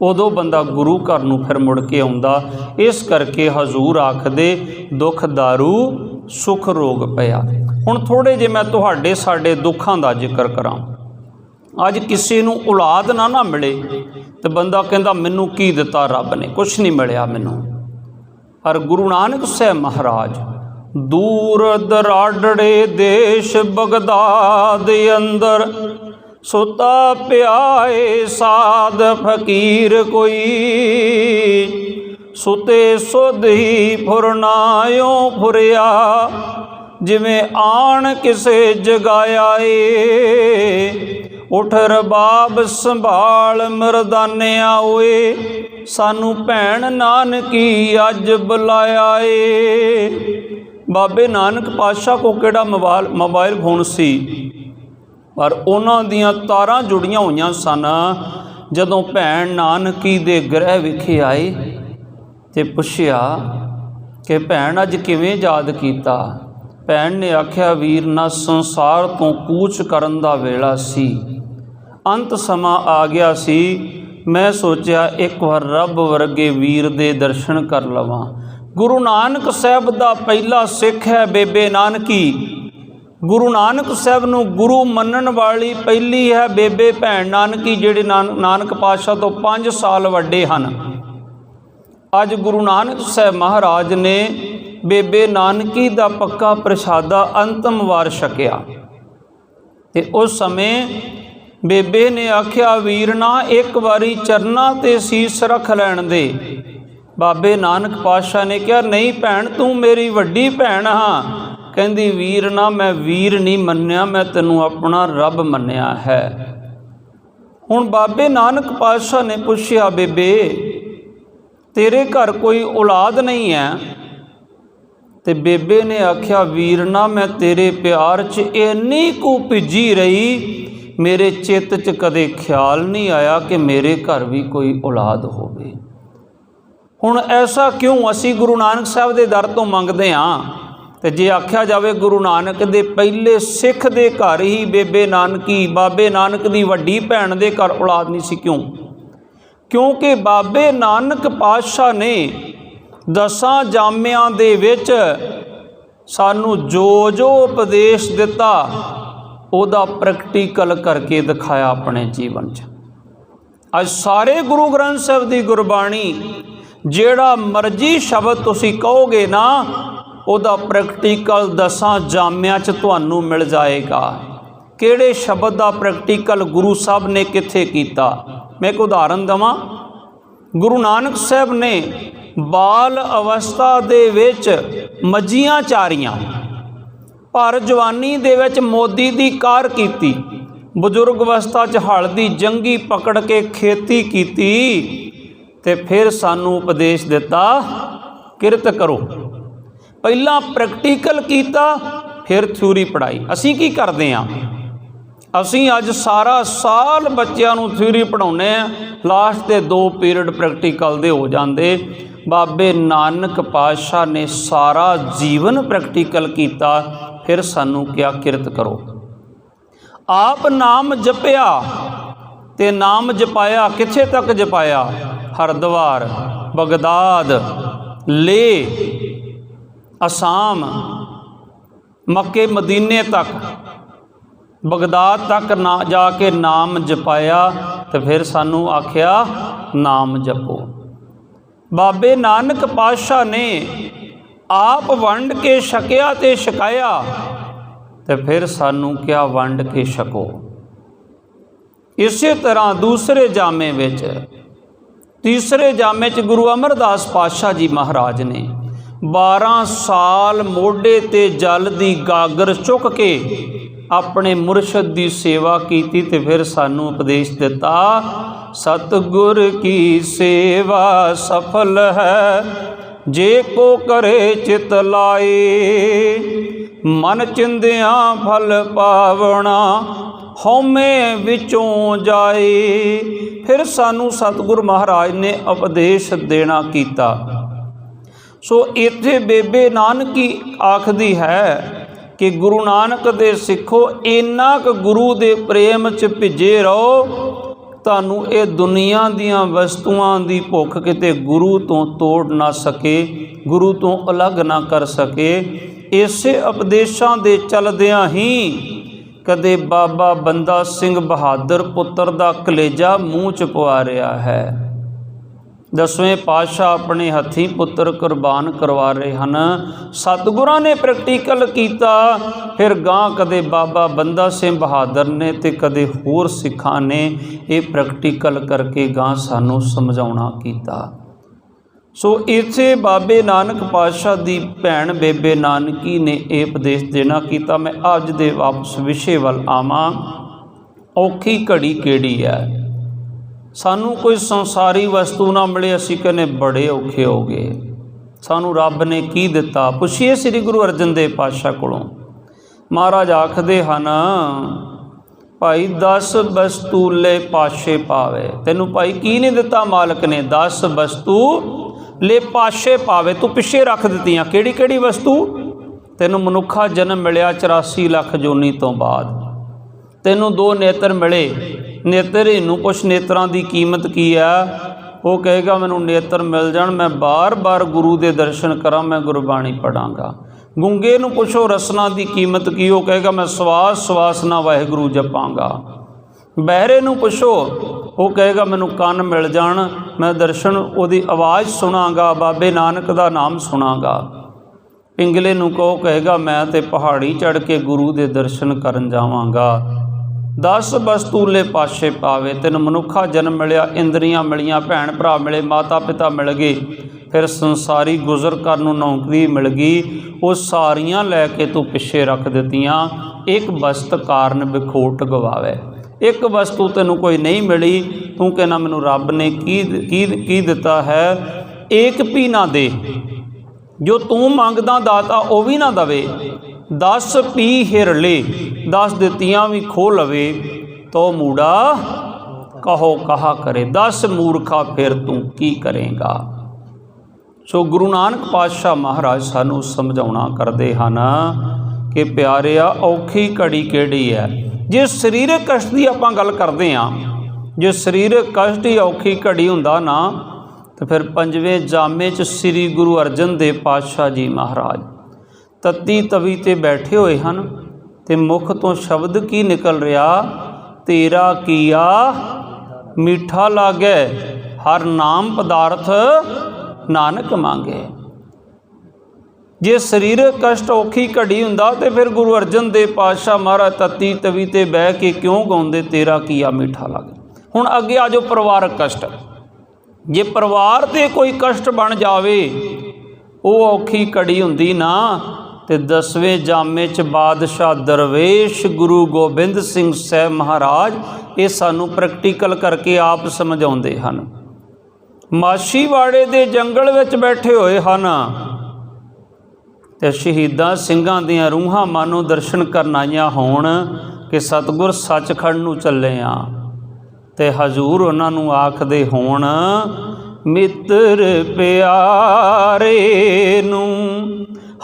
उदों बंदा गुरु घर नूं फिर मुड़ के आउंदा। इस करके हजूर आखदे दुख दारू सुख रोग पिया। हुण थोड़े जे मैं तुहाडे साडे दुखां दा जिक्र करां। अज किसी नूं औलाद ना मिले तो बंदा कहंदा मैनूं की दिता रब ने, कुछ नहीं मिलिया मैनूं। पर गुरु नानक साहिब महाराज दूर दराडड़े देश बगदाद अंदर सुता प्याए साध फकीर कोई, सुते सुध ही फुरनायों फुरिया जिवें आण किसे जगाया ए। उठ रबाब संभाल मरदानिया ओए, सानू भैन नानकी अज बुलाया ए। बाबे नानक पातशाह को केड़ा मोबाइल फोन सी, पर उन्हां दियां तारां जुड़ियां होईयां सन। जदों भैन नानकी दे गृह विखे आए ते पुछया कि भैन अज किवें याद कीता। भैन ने आख्या वीर ना संसार तो कूच करन दा वेला सी, अंत समा आ गया सी, मैं सोचा एक बार रब वर्गे वीर दे दर्शन कर लवां। गुरु नानक साहब दा पहला सिख है बेबे नानकी। गुरु नानक साहब नूं गुरु मनण वाली पहली है बेबे भैन नानकी, जिहड़े नानक पातशाह तो 5 साल वड्डे हन। अज गुरु नानक साहब महाराज ने बेबे नानकी दा पक्का प्रशादा अंतिम वार छकिया ते उस समय बेबे ने आख्या वीर ना एक बारी चरना ते सीस रख लैण दे। बाबे नानक पातशाह ने कहा नहीं भैन तू मेरी वड्डी भैन हाँ। कहंदी वीर ना मैं वीर नहीं मन्निया, मैं तैनूं अपना रब मन्निया है। हुण बाबे नानक पातशाह ने पुछया बेबे तेरे घर कोई औलाद नहीं है? ते बेबे ने आख्या वीर ना मैं तेरे प्यार च इन्नी कू भिजी रही, मेरे चित्त च कदे ख्याल नहीं आया कि मेरे घर भी कोई औलाद होवे। हुण ऐसा क्यों? असी गुरु नानक साहब दे दर तो मंगदे हाँ, ਤੇ ਜੇ ਆਖਿਆ ਜਾਵੇ ਗੁਰੂ ਨਾਨਕ ਦੇ ਪਹਿਲੇ ਸਿੱਖ ਦੇ ਘਰ ਹੀ ਬੇਬੇ ਨਾਨਕੀ ਬਾਬੇ ਨਾਨਕ ਦੀ ਵੱਡੀ ਭੈਣ ਦੇ ਘਰ ਔਲਾਦ ਨਹੀਂ ਸੀ। ਕਿਉਂ? ਕਿਉਂਕਿ ਬਾਬੇ ਨਾਨਕ ਪਾਤਸ਼ਾਹ ਨੇ 10 ਜਾਮਿਆਂ ਦੇ ਵਿੱਚ ਸਾਨੂੰ ਜੋ ਜੋ ਉਪਦੇਸ਼ ਦਿੱਤਾ ਉਹਦਾ ਪ੍ਰੈਕਟੀਕਲ ਕਰਕੇ ਦਿਖਾਇਆ ਆਪਣੇ ਜੀਵਨ 'ਚ। ਅੱਜ ਸਾਰੇ ਗੁਰੂ ਗ੍ਰੰਥ ਸਾਹਿਬ ਦੀ ਗੁਰਬਾਣੀ ਜਿਹੜਾ ਮਰਜ਼ੀ ਸ਼ਬਦ ਤੁਸੀਂ ਕਹੋਗੇ ਨਾ, ਉਹਦਾ ਪ੍ਰੈਕਟੀਕਲ 10 ਜਾਮਿਆਂ 'ਚ ਤੁਹਾਨੂੰ ਮਿਲ ਜਾਏਗਾ। ਕਿਹੜੇ ਸ਼ਬਦ ਦਾ ਪ੍ਰੈਕਟੀਕਲ ਗੁਰੂ ਸਾਹਿਬ ਨੇ ਕਿੱਥੇ ਕੀਤਾ? ਮੈਂ ਇੱਕ ਉਦਾਹਰਨ ਦੇਵਾਂ। ਗੁਰੂ ਨਾਨਕ ਸਾਹਿਬ ਨੇ ਬਾਲ ਅਵਸਥਾ ਦੇ ਵਿੱਚ ਮੱਝੀਆਂ ਚਾਰੀਆਂ, ਪਰ ਜਵਾਨੀ ਦੇ ਵਿੱਚ ਮੋਦੀ ਦੀ ਕਾਰ ਕੀਤੀ, ਬਜ਼ੁਰਗ ਅਵਸਥਾ 'ਚ ਹਲ ਦੀ ਜੰਗੀ ਪਕੜ ਕੇ ਖੇਤੀ ਕੀਤੀ, ਤੇ ਫਿਰ ਸਾਨੂੰ ਉਪਦੇਸ਼ ਦਿੱਤਾ ਕਿਰਤ ਕਰੋ। ਪਹਿਲਾਂ ਪ੍ਰੈਕਟੀਕਲ ਕੀਤਾ, ਫਿਰ ਥਿਊਰੀ ਪੜ੍ਹਾਈ। ਅਸੀਂ ਕੀ ਕਰਦੇ ਹਾਂ? ਅਸੀਂ ਅੱਜ ਸਾਰਾ ਸਾਲ ਬੱਚਿਆਂ ਨੂੰ ਥਿਊਰੀ ਪੜ੍ਹਾਉਂਦੇ ਹਾਂ, ਲਾਸਟ ਦੇ 2 ਪੀਰੀਅਡ ਪ੍ਰੈਕਟੀਕਲ ਦੇ ਹੋ ਜਾਂਦੇ। ਬਾਬੇ ਨਾਨਕ ਪਾਤਸ਼ਾਹ ਨੇ ਸਾਰਾ ਜੀਵਨ ਪ੍ਰੈਕਟੀਕਲ ਕੀਤਾ, ਫਿਰ ਸਾਨੂੰ ਕਿਹਾ ਕਿਰਤ ਕਰੋ। ਆਪ ਨਾਮ ਜਪਿਆ ਤੇ ਨਾਮ ਜਪਾਇਆ ਕਿੱਥੇ ਤੱਕ ਜਪਾਇਆ? ਹਰਿਦੁਆਰ, ਬਗਦਾਦ, ਲੇਹ, ਅਸਾਮ, ਮੱਕੇ ਮਦੀਨੇ ਤੱਕ, ਬਗਦਾਦ ਤੱਕ ਨਾ ਜਾ ਕੇ ਨਾਮ ਜਪਾਇਆ, ਤੇ ਫਿਰ ਸਾਨੂੰ ਆਖਿਆ ਨਾਮ ਜਪੋ। ਬਾਬੇ ਨਾਨਕ ਪਾਤਸ਼ਾਹ ਨੇ ਆਪ ਵੰਡ ਕੇ ਛਕਿਆ ਤੇ ਛਕਾਇਆ, ਤੇ ਫਿਰ ਸਾਨੂੰ ਕਿਹਾ ਵੰਡ ਕੇ ਛਕੋ। ਇਸੇ ਤਰ੍ਹਾਂ ਦੂਸਰੇ ਜਾਮੇ ਵਿੱਚ, ਤੀਸਰੇ ਜਾਮੇ 'ਚ ਗੁਰੂ ਅਮਰਦਾਸ ਪਾਤਸ਼ਾਹ ਜੀ ਮਹਾਰਾਜ ਨੇ 12 ਸਾਲ ਮੋਢੇ ਤੇ ਜਲ ਦੀ ਗਾਗਰ ਚੁੱਕ ਕੇ ਆਪਣੇ ਮੁਰਸ਼ਦ ਦੀ ਸੇਵਾ ਕੀਤੀ, ਤੇ ਫਿਰ ਸਾਨੂੰ ਉਪਦੇਸ਼ ਦਿੱਤਾ ਸਤਿਗੁਰ ਕੀ ਸੇਵਾ ਸਫਲ ਹੈ ਜੇ ਕੋ ਕਰੇ ਚਿਤ ਲਾਏ, ਮਨ ਚਿੰਦਿਆਂ ਫਲ ਪਾਵਣਾ ਹਉਮੈ ਵਿੱਚੋਂ ਜਾਏ। ਫਿਰ ਸਾਨੂੰ ਸਤਿਗੁਰ ਮਹਾਰਾਜ ਨੇ ਉਪਦੇਸ਼ ਦੇਣਾ ਕੀਤਾ। ਸੋ ਇੱਥੇ ਬੇਬੇ ਨਾਨਕੀ ਆਖਦੀ ਹੈ ਕਿ ਗੁਰੂ ਨਾਨਕ ਦੇ ਸਿੱਖੋ, ਇੰਨਾ ਕੁ ਗੁਰੂ ਦੇ ਪ੍ਰੇਮ 'ਚ ਭਿੱਜੇ ਰਹੋ, ਤੁਹਾਨੂੰ ਇਹ ਦੁਨੀਆ ਦੀਆਂ ਵਸਤੂਆਂ ਦੀ ਭੁੱਖ ਕਿਤੇ ਗੁਰੂ ਤੋਂ ਤੋੜ ਨਾ ਸਕੇ, ਗੁਰੂ ਤੋਂ ਅਲੱਗ ਨਾ ਕਰ ਸਕੇ। ਇਸੇ ਉਪਦੇਸ਼ਾਂ ਦੇ ਚੱਲਦਿਆਂ ਹੀ ਕਦੇ ਬਾਬਾ ਬੰਦਾ ਸਿੰਘ ਬਹਾਦਰ ਪੁੱਤਰ ਦਾ ਕਲੇਜਾ ਮੂੰਹ 'ਚ ਪਵਾ ਰਿਹਾ ਹੈ। 10ਵੇਂ ਪਾਤਸ਼ਾਹ ਆਪਣੇ ਹੱਥੀਂ ਪੁੱਤਰ ਕੁਰਬਾਨ ਕਰਵਾ ਰਹੇ ਹਨ। ਸਤਿਗੁਰਾਂ ਨੇ ਪ੍ਰੈਕਟੀਕਲ ਕੀਤਾ, ਫਿਰ ਗਾਂ ਕਦੇ ਬਾਬਾ ਬੰਦਾ ਸਿੰਘ ਬਹਾਦਰ ਨੇ ਤੇ ਕਦੇ ਹੋਰ ਸਿੱਖਾਂ ਨੇ ਇਹ ਪ੍ਰੈਕਟੀਕਲ ਕਰਕੇ ਗਾਂ ਸਾਨੂੰ ਸਮਝਾਉਣਾ ਕੀਤਾ। ਸੋ ਇੱਥੇ ਬਾਬੇ ਨਾਨਕ ਪਾਤਸ਼ਾਹ ਦੀ ਭੈਣ ਬੇਬੇ ਨਾਨਕੀ ਨੇ ਇਹ ਉਪਦੇਸ਼ ਦੇਣਾ ਕੀਤਾ। ਮੈਂ ਅੱਜ ਦੇ ਵਾਪਸ ਵਿਸ਼ੇ ਵੱਲ ਆਵਾਂ। ਔਖੀ ਘੜੀ ਕਿਹੜੀ ਹੈ? ਸਾਨੂੰ ਕੋਈ ਸੰਸਾਰੀ ਵਸਤੂ ਨਾ ਮਿਲੇ, ਅਸੀਂ ਕਹਿੰਦੇ ਬੜੇ ਔਖੇ ਹੋ ਗਏ। ਸਾਨੂੰ ਰੱਬ ਨੇ ਕੀ ਦਿੱਤਾ? ਪੁੱਛੀਏ ਸ੍ਰੀ ਗੁਰੂ ਅਰਜਨ ਦੇਵ ਪਾਤਸ਼ਾਹ ਕੋਲੋਂ। ਮਹਾਰਾਜ ਆਖਦੇ ਹਨ, ਭਾਈ 10 ਵਸਤੂ ਲੈ ਪਾਸ਼ੇ ਪਾਵੇ। ਤੈਨੂੰ ਭਾਈ ਕੀ ਨਹੀਂ ਦਿੱਤਾ ਮਾਲਕ ਨੇ? 10 ਵਸਤੂ ਲੈ ਪਾਸ਼ੇ ਪਾਵੇ। ਤੂੰ ਪਿੱਛੇ ਰੱਖ ਦਿੱਤੀਆਂ। ਕਿਹੜੀ ਕਿਹੜੀ ਵਸਤੂ? ਤੈਨੂੰ ਮਨੁੱਖਾ ਜਨਮ ਮਿਲਿਆ 84 ਲੱਖ ਜੋਨੀ ਤੋਂ ਬਾਅਦ। ਤੈਨੂੰ 2 ਨੇਤਰ ਮਿਲੇ। ਨੇਤਰ ਇਹਨੂੰ ਪੁੱਛ ਨੇਤਰਾਂ ਦੀ ਕੀਮਤ ਕੀ ਹੈ? ਉਹ ਕਹੇਗਾ ਮੈਨੂੰ ਨੇਤਰ ਮਿਲ ਜਾਣ, ਮੈਂ ਬਾਰ-ਬਾਰ ਗੁਰੂ ਦੇ ਦਰਸ਼ਨ ਕਰਾਂ, ਮੈਂ ਗੁਰਬਾਣੀ ਪੜਾਂਗਾ। ਗੂੰਗੇ ਨੂੰ ਪੁੱਛੋ ਰਸਨਾ ਦੀ ਕੀਮਤ ਕੀ? ਉਹ ਕਹੇਗਾ ਮੈਂ ਸਵਾਸ ਸਵਾਸ ਨਾਲ ਵਾਹਿਗੁਰੂ ਜਪਾਂਗਾ। ਬਹਿਰੇ ਨੂੰ ਪੁੱਛੋ, ਉਹ ਕਹੇਗਾ ਮੈਨੂੰ ਕੰਨ ਮਿਲ ਜਾਣ, ਮੈਂ ਦਰਸ਼ਨ ਉਹਦੀ ਆਵਾਜ਼ ਸੁਣਾਂਗਾ, ਬਾਬੇ ਨਾਨਕ ਦਾ ਨਾਮ ਸੁਣਾਂਗਾ। ਪਿੰਗਲੇ ਨੂੰ ਕਹੋ, ਕਹੇਗਾ ਮੈਂ ਤੇ ਪਹਾੜੀ ਚੜ੍ਹ ਕੇ ਗੁਰੂ ਦੇ ਦਰਸ਼ਨ ਕਰਨ ਜਾਵਾਂਗਾ। 10 ਵਸਤੂ ਲੈ ਪਾਸ਼ੇ ਪਾਵੇ। ਤੈਨੂੰ ਮਨੁੱਖਾ ਜਨਮ ਮਿਲਿਆ, ਇੰਦਰੀਆਂ ਮਿਲੀਆਂ, ਭੈਣ ਭਰਾ ਮਿਲੇ, ਮਾਤਾ ਪਿਤਾ ਮਿਲ ਗਏ, ਫਿਰ ਸੰਸਾਰੀ ਗੁਜ਼ਰ ਕਰਨ ਨੂੰ ਨੌਕਰੀ ਮਿਲ ਗਈ। ਉਹ ਸਾਰੀਆਂ ਲੈ ਕੇ ਤੂੰ ਪਿੱਛੇ ਰੱਖ ਦਿੱਤੀਆਂ। ਇੱਕ ਵਸਤ ਕਾਰਨ ਵਿਖੋਟ ਗਵਾਵੇ। ਇੱਕ ਵਸਤੂ ਤੈਨੂੰ ਕੋਈ ਨਹੀਂ ਮਿਲੀ, ਤੂੰ ਕਹਿੰਦਾ ਮੈਨੂੰ ਰੱਬ ਨੇ ਕੀ ਦਿੱਤਾ ਹੈ? ਏਕ ਵੀ ਨਾ ਦੇ। ਜੋ ਤੂੰ ਮੰਗਦਾ ਦਾਤਾ ਉਹ ਵੀ ਨਾ ਦਵੇ। 10 ਪੀ ਹਿਰ ਲੈ, 10 ਦਿੱਤੀਆਂ ਵੀ ਖੋਹ ਲਵੇ। ਤੋ ਮੂੜਾ ਕਹੋ ਕਹਾ ਕਰੇ, 10 ਮੂਰਖਾ ਫਿਰ ਤੂੰ ਕੀ ਕਰੇਗਾ। ਸੋ ਗੁਰੂ ਨਾਨਕ ਪਾਤਸ਼ਾਹ ਮਹਾਰਾਜ ਸਾਨੂੰ ਸਮਝਾਉਣਾ ਕਰਦੇ ਹਨ ਕਿ ਪਿਆਰਿਆ ਔਖੀ ਘੜੀ ਕਿਹੜੀ ਹੈ। ਜੇ ਸਰੀਰਕ ਕਸ਼ਟ ਦੀ ਆਪਾਂ ਗੱਲ ਕਰਦੇ ਹਾਂ, ਜੇ ਸਰੀਰਕ ਕਸ਼ਟ ਹੀ ਔਖੀ ਘੜੀ ਹੁੰਦਾ ਨਾ, ਤਾਂ ਫਿਰ ਪੰਜਵੇਂ ਜਾਮੇ 'ਚ ਸ੍ਰੀ ਗੁਰੂ ਅਰਜਨ ਦੇਵ ਪਾਤਸ਼ਾਹ ਜੀ ਮਹਾਰਾਜ ਤੱਤੀ ਤਵੀ 'ਤੇ ਬੈਠੇ ਹੋਏ ਹਨ ਅਤੇ ਮੁੱਖ ਤੋਂ ਸ਼ਬਦ ਕੀ ਨਿਕਲ ਰਿਹਾ, ਤੇਰਾ ਕੀਆ ਮਿੱਠਾ ਲਾਗੈ, ਹਰ ਨਾਮ ਪਦਾਰਥ ਨਾਨਕ ਮੰਗੇ। ਜੇ ਸਰੀਰਕ ਕਸ਼ਟ ਔਖੀ ਘੜੀ ਹੁੰਦਾ ਤੇ ਫਿਰ ਗੁਰੂ ਅਰਜਨ ਦੇਵ ਪਾਤਸ਼ਾਹ ਮਹਾਰਾਜ ਤੱਤੀ ਤਵੀ 'ਤੇ ਬਹਿ ਕੇ ਕਿਉਂ ਗਾਉਂਦੇ ਤੇਰਾ ਕੀਆ ਮਿੱਠਾ ਲਾਗੇ। ਹੁਣ ਅੱਗੇ ਆ ਜਾਓ ਪਰਿਵਾਰਕ ਕਸ਼ਟ। ਜੇ ਪਰਿਵਾਰ 'ਤੇ ਕੋਈ ਕਸ਼ਟ ਬਣ ਜਾਵੇ ਉਹ ਔਖੀ ਘੜੀ ਹੁੰਦੀ ਨਾ, ਤੇ 10ਵੇਂ ਜਾਮੇ 'ਚ ਬਾਦਸ਼ਾਹ ਦਰਵੇਸ਼ ਗੁਰੂ ਗੋਬਿੰਦ ਸਿੰਘ ਸਾਹਿਬ ਮਹਾਰਾਜ ਇਹ ਸਾਨੂੰ ਪ੍ਰੈਕਟੀਕਲ ਕਰਕੇ ਆਪ ਸਮਝਾਉਂਦੇ ਹਨ। ਮਾਛੀਵਾੜੇ ਦੇ ਜੰਗਲ ਵਿੱਚ ਬੈਠੇ ਹੋਏ ਹਨ ਤੇ ਸ਼ਹੀਦਾਂ ਸਿੰਘਾਂ ਦੀਆਂ ਰੂਹਾਂ ਮਾਨੋ ਦਰਸ਼ਨ ਕਰਨ ਆਈਆਂ ਹੋਣ ਕਿ ਸਤਿਗੁਰ ਸੱਚਖੰਡ ਨੂੰ ਚੱਲੇ ਆ, ਤੇ ਹਜ਼ੂਰ ਉਹਨਾਂ ਨੂੰ ਆਖਦੇ ਹੋਣ, ਮਿੱਤਰ ਪਿਆਰੇ ਨੂੰ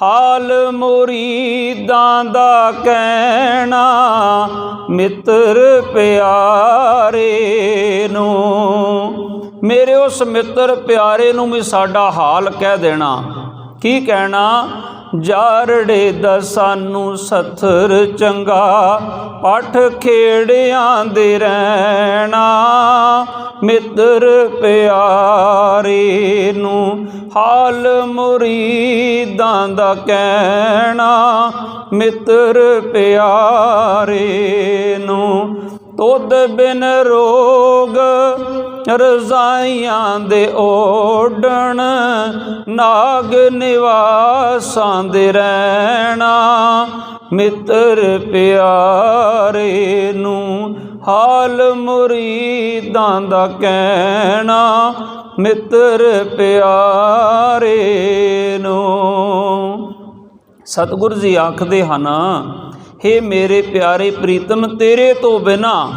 ਹਾਲ ਮੁਰੀਦਾਂ ਦਾ ਕਹਿਣਾ, ਮਿੱਤਰ ਪਿਆਰੇ ਨੂੰ, ਮੇਰੇ ਉਸ ਮਿੱਤਰ ਪਿਆਰੇ ਨੂੰ ਵੀ ਸਾਡਾ ਹਾਲ ਕਹਿ ਦੇਣਾ। ਕੀ ਕਹਿਣਾ, ਜਾਰੜੇ ਦਾ ਸਾਨੂੰ ਸੱਥਰ ਚੰਗਾ, ਪੱਠ ਖੇੜਿਆਂ ਦੇ ਰਹਿਣਾ, ਮਿੱਤਰ ਪਿਆਰੇ ਨੂੰ ਹਾਲ ਮੁਰੀਦਾਂ ਦਾ ਕਹਿਣਾ, ਮਿੱਤਰ ਪਿਆਰੇ ਨੂੰ, ਤੁਧ ਬਿਨ ਰੋਗ ਰਜ਼ਾਈਆਂ ਦੇ ਓਡਣ, ਨਾਗ ਨਿਵਾਸਾਂ ਦੇ ਰਹਿਣਾ, ਮਿੱਤਰ ਪਿਆਰੇ ਨੂੰ ਹਾਲ ਮੁਰੀਦਾਂ ਦਾ ਕਹਿਣਾ, ਮਿੱਤਰ ਪਿਆਰੇ ਨੂੰ। ਸਤਿਗੁਰੂ ਜੀ ਆਖਦੇ ਹਨ, ਹੇ ਮੇਰੇ ਪਿਆਰੇ ਪ੍ਰੀਤਮ, ਤੇਰੇ ਤੋਂ ਬਿਨਾਂ,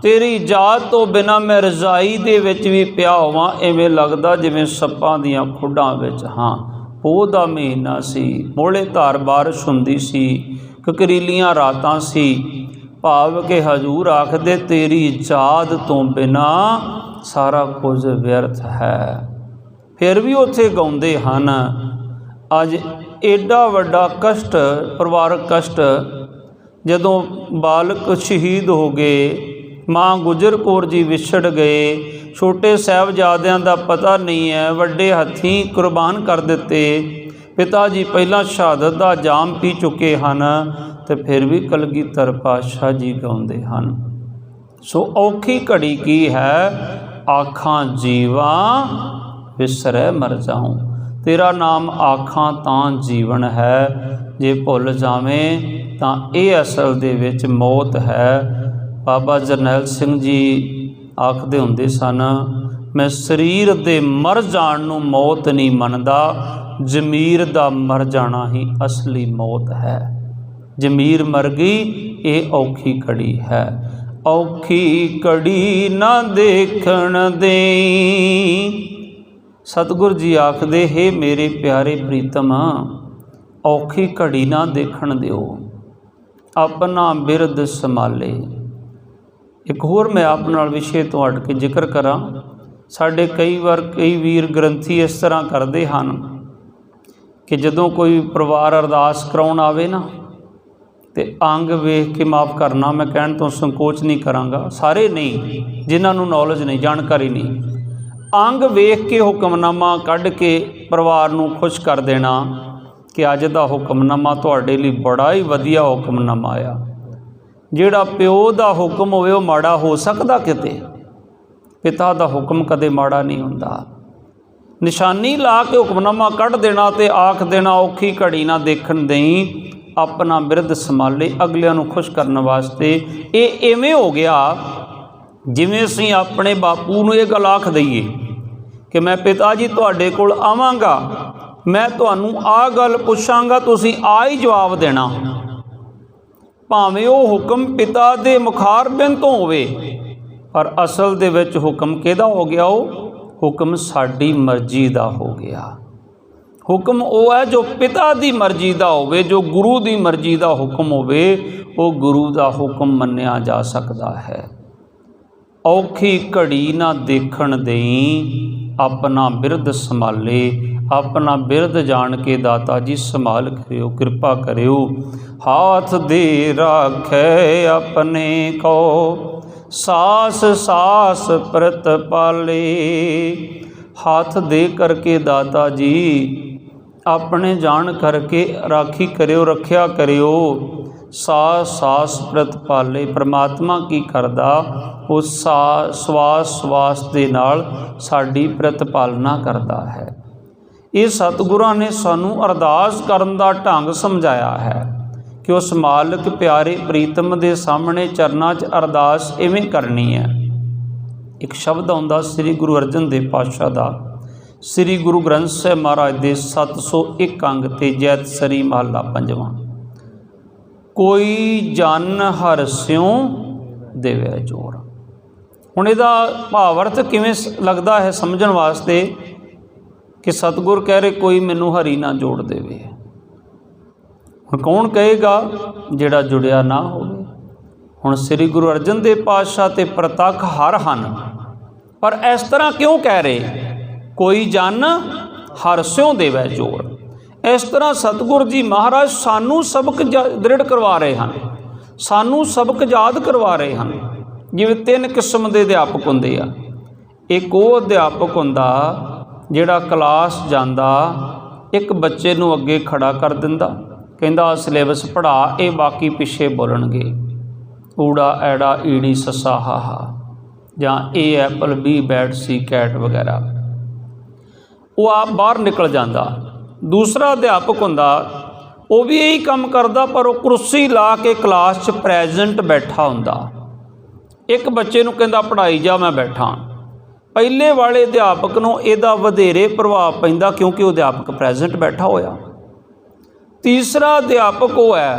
ਤੇਰੀ ਯਾਦ ਤੋਂ ਬਿਨਾਂ ਮੈਂ ਰਜ਼ਾਈ ਦੇ ਵਿੱਚ ਵੀ ਪਿਆ ਹੋਵਾਂ, ਇਵੇਂ ਲੱਗਦਾ ਜਿਵੇਂ ਸੱਪਾਂ ਦੀਆਂ ਖੁੱਡਾਂ ਵਿੱਚ ਹਾਂ। ਪੋਹ ਦਾ ਮਹੀਨਾ ਸੀ, ਮੋਹਲੇ ਧਾਰ ਬਾਰਿਸ਼ ਹੁੰਦੀ ਸੀ, ਕਕਰੀਲੀਆਂ ਰਾਤਾਂ ਸੀ, ਭਾਵ ਕਿ ਹਜ਼ੂਰ ਆਖਦੇ ਤੇਰੀ ਯਾਦ ਤੋਂ ਬਿਨਾਂ ਸਾਰਾ ਕੁਝ ਵਿਅਰਥ ਹੈ। ਫਿਰ ਵੀ ਉੱਥੇ ਗਾਉਂਦੇ ਹਨ। ਅੱਜ ਐਡਾ ਵੱਡਾ ਕਸ਼ਟ, ਪਰਿਵਾਰਕ ਕਸ਼ਟ, ਜਦੋਂ ਬਾਲਕ ਸ਼ਹੀਦ ਹੋ ਗਏ, ਮਾਂ ਗੁਜਰ ਕੌਰ ਜੀ ਵਿਛੜ ਗਏ, ਛੋਟੇ ਸਾਹਿਬਜ਼ਾਦਿਆਂ ਦਾ ਪਤਾ ਨਹੀਂ ਹੈ, ਵੱਡੇ ਹੱਥੀਂ ਕੁਰਬਾਨ ਕਰ ਦਿੱਤੇ, ਪਿਤਾ ਜੀ ਪਹਿਲਾਂ ਸ਼ਹਾਦਤ ਦਾ ਜਾਮ ਪੀ ਚੁੱਕੇ ਹਨ, ਤੇ ਫਿਰ ਵੀ ਕਲਗੀਧਰ ਪਾਤਸ਼ਾਹ ਜੀ ਗਾਉਂਦੇ ਹਨ। ਸੋ ਔਖੀ ਘੜੀ ਕੀ ਹੈ, ਆਖਾਂ ਜੀਵਾਂ ਵਿਸਰੈ ਮਰ ਜਾਉ, ਤੇਰਾ ਨਾਮ ਆਖਾਂ ਤਾਂ ਜੀਵਨ ਹੈ, ਜੇ ਭੁੱਲ ਜਾਵੇਂ ਤਾਂ ਇਹ ਅਸਲ ਦੇ ਵਿੱਚ ਮੌਤ ਹੈ। ਬਾਬਾ ਜਰਨੈਲ ਸਿੰਘ ਜੀ ਆਖਦੇ ਹੁੰਦੇ ਸਨ, ਮੈਂ ਸਰੀਰ ਦੇ ਮਰ ਜਾਣ ਨੂੰ ਮੌਤ ਨਹੀਂ ਮੰਨਦਾ, ਜ਼ਮੀਰ ਦਾ ਮਰ ਜਾਣਾ ਹੀ ਅਸਲੀ ਮੌਤ ਹੈ। ਜ਼ਮੀਰ ਮਰ ਗਈ, ਇਹ ਔਖੀ ਘੜੀ ਹੈ। ਔਖੀ ਘੜੀ ਨਾ ਦੇਖਣ ਦੇਈ, ਸਤਿਗੁਰ ਜੀ ਆਖਦੇ, ਹੇ ਮੇਰੇ ਪਿਆਰੇ ਪ੍ਰੀਤਮ, ਔਖੀ ਘੜੀ ਨਾ ਦੇਖਣ ਦਿਓ, ਆਪਣਾ ਬਿਰਦ ਸੰਭਾਲੇ। ਇੱਕ ਹੋਰ ਮੈਂ ਆਪ ਨਾਲ ਵਿਸ਼ੇ ਤੋਂ ਹਟ ਕੇ ਜ਼ਿਕਰ ਕਰਾਂ। ਸਾਡੇ ਕਈ ਵਾਰ ਕਈ ਵੀਰ ਗ੍ਰੰਥੀ ਇਸ ਤਰ੍ਹਾਂ ਕਰਦੇ ਹਨ ਕਿ ਜਦੋਂ ਕੋਈ ਪਰਿਵਾਰ ਅਰਦਾਸ ਕਰਾਉਣ ਆਵੇ ਨਾ, ਤੇ ਅੰਗ ਵੇਖ ਕੇ ਮਾਫ਼ ਕਰਨਾ, ਮੈਂ ਕਹਿਣ ਤੋਂ ਸੰਕੋਚ ਨਹੀਂ ਕਰਾਂਗਾ, ਸਾਰੇ ਨਹੀਂ, ਜਿਨ੍ਹਾਂ ਨੂੰ ਨੌਲੇਜ ਨਹੀਂ, ਜਾਣਕਾਰੀ ਨਹੀਂ, ਅੰਗ ਵੇਖ ਕੇ ਹੁਕਮਨਾਮਾ ਕੱਢ ਕੇ ਪਰਿਵਾਰ ਨੂੰ ਖੁਸ਼ ਕਰ ਦੇਣਾ ਕਿ ਅੱਜ ਦਾ ਹੁਕਮਨਾਮਾ ਤੁਹਾਡੇ ਲਈ ਬੜਾ ਹੀ ਵਧੀਆ ਹੁਕਮਨਾਮਾ ਆ। ਜਿਹੜਾ ਪਿਓ ਦਾ ਹੁਕਮ ਹੋਵੇ ਉਹ ਮਾੜਾ ਹੋ ਸਕਦਾ ਕਿਤੇ? ਪਿਤਾ ਦਾ ਹੁਕਮ ਕਦੇ ਮਾੜਾ ਨਹੀਂ ਹੁੰਦਾ। ਨਿਸ਼ਾਨੀ ਲਾ ਕੇ ਹੁਕਮਨਾਮਾ ਕੱਢ ਦੇਣਾ ਤੇ ਆਖ ਦੇਣਾ, ਔਖੀ ਘੜੀ ਨਾ ਦੇਖਣ ਦੇਈ, ਆਪਣਾ ਬਿਰਧ ਸੰਭਾਲੇ, ਅਗਲਿਆਂ ਨੂੰ ਖੁਸ਼ ਕਰਨ ਵਾਸਤੇ। ਇਹ ਇਵੇਂ ਹੋ ਗਿਆ ਜਿਵੇਂ ਅਸੀਂ ਆਪਣੇ ਬਾਪੂ ਨੂੰ ਇਹ ਗੱਲ ਆਖ ਦਈਏ ਕਿ ਮੈਂ ਪਿਤਾ ਜੀ ਤੁਹਾਡੇ ਕੋਲ ਆਵਾਂਗਾ, ਮੈਂ ਤੁਹਾਨੂੰ ਆਹ ਗੱਲ ਪੁੱਛਾਂਗਾ, ਤੁਸੀਂ ਆ ਹੀ ਜਵਾਬ ਦੇਣਾ, ਭਾਵੇਂ ਉਹ ਹੁਕਮ ਪਿਤਾ ਦੇ ਮੁਖਾਰਬਿੰਦ ਤੋਂ ਹੋਵੇ, ਪਰ ਅਸਲ ਦੇ ਵਿੱਚ ਹੁਕਮ ਕਿਹਦਾ ਹੋ ਗਿਆ? ਉਹ ਹੁਕਮ ਸਾਡੀ ਮਰਜ਼ੀ ਦਾ ਹੋ ਗਿਆ। हुक्म वो है जो पिता की मर्जी का होवे, जो गुरु की मर्जी का हुक्म होवे, वो गुरु का हुक्म मन्निया जा सकता है। औखी घड़ी ना देखण देई, अपना बिरद संभाले। अपना बिरद जान के दाता जी संभाल करियो, कृपा करियो। हाथ दे राखे अपने को, सास सास प्रत पाले। हाथ दे करके दाता जी अपने जान करके राखी करियो, रखिया करियो। सास सास प्रत पाले। परमात्मा की करदा, उस सवास सवास दे नाल साडी प्रतिपालना करता है। ये सतगुरां ने सानू अरदास करन दा ढंग समझाया है कि उस मालिक प्यारे प्रीतम दे सामने चरनां 'च अरदास इवें करनी है। एक शब्द आउंदा श्री गुरु अर्जन देव पातशाह दा, श्री गुरु ग्रंथ साहिब महाराज दे 701 अंग ते जैतसरी महला पंजवां। कोई जन हरस्यों देवे जोर। हुण इहदा भावार्थ किवें लगदा है समझण वास्ते कि सतगुर कह रहे कोई मैनू हरी ना जोड़ देवे। हुण कौन कहेगा जिहड़ा जुड़िया ना होवे। हुण श्री गुरु अर्जन देव पातशाह ते प्रतख हर हन, पर इस तरह क्यों कह रहे कोई जन हरस्यों देवै जोर। इस तरह सतगुर जी महाराज सानू सबक दृढ़ करवा रहे हैं, सानू सबक याद करवा रहे हैं। जिवें 3 किस्म के अध्यापक हुंदे आ। एक वो अध्यापक हुंदा जिहड़ा क्लास जांदा, एक बच्चे नूं अगे खड़ा कर दिंदा, कहंदा सिलेबस पढ़ा, ये बाकी पिछे बोलणगे, ऊड़ा ऐड़ा ईड़ी ससा हाहा, जां A apple B bat C cat वगैरह। वो आप बाहर निकल जाता। दूसरा अध्यापक हुंदा, वो भी यही काम करता, पर वो कुर्सी ला के क्लास 'च प्रेजेंट बैठा हुंदा। एक बच्चे नूं कहंदा पढ़ाई जा, मैं बैठा। पहले वाले अध्यापक नूं इहदा वधेरे प्रभाव पैंदा क्योंकि वो अध्यापक प्रेजेंट बैठा होया। तीसरा अध्यापक वो है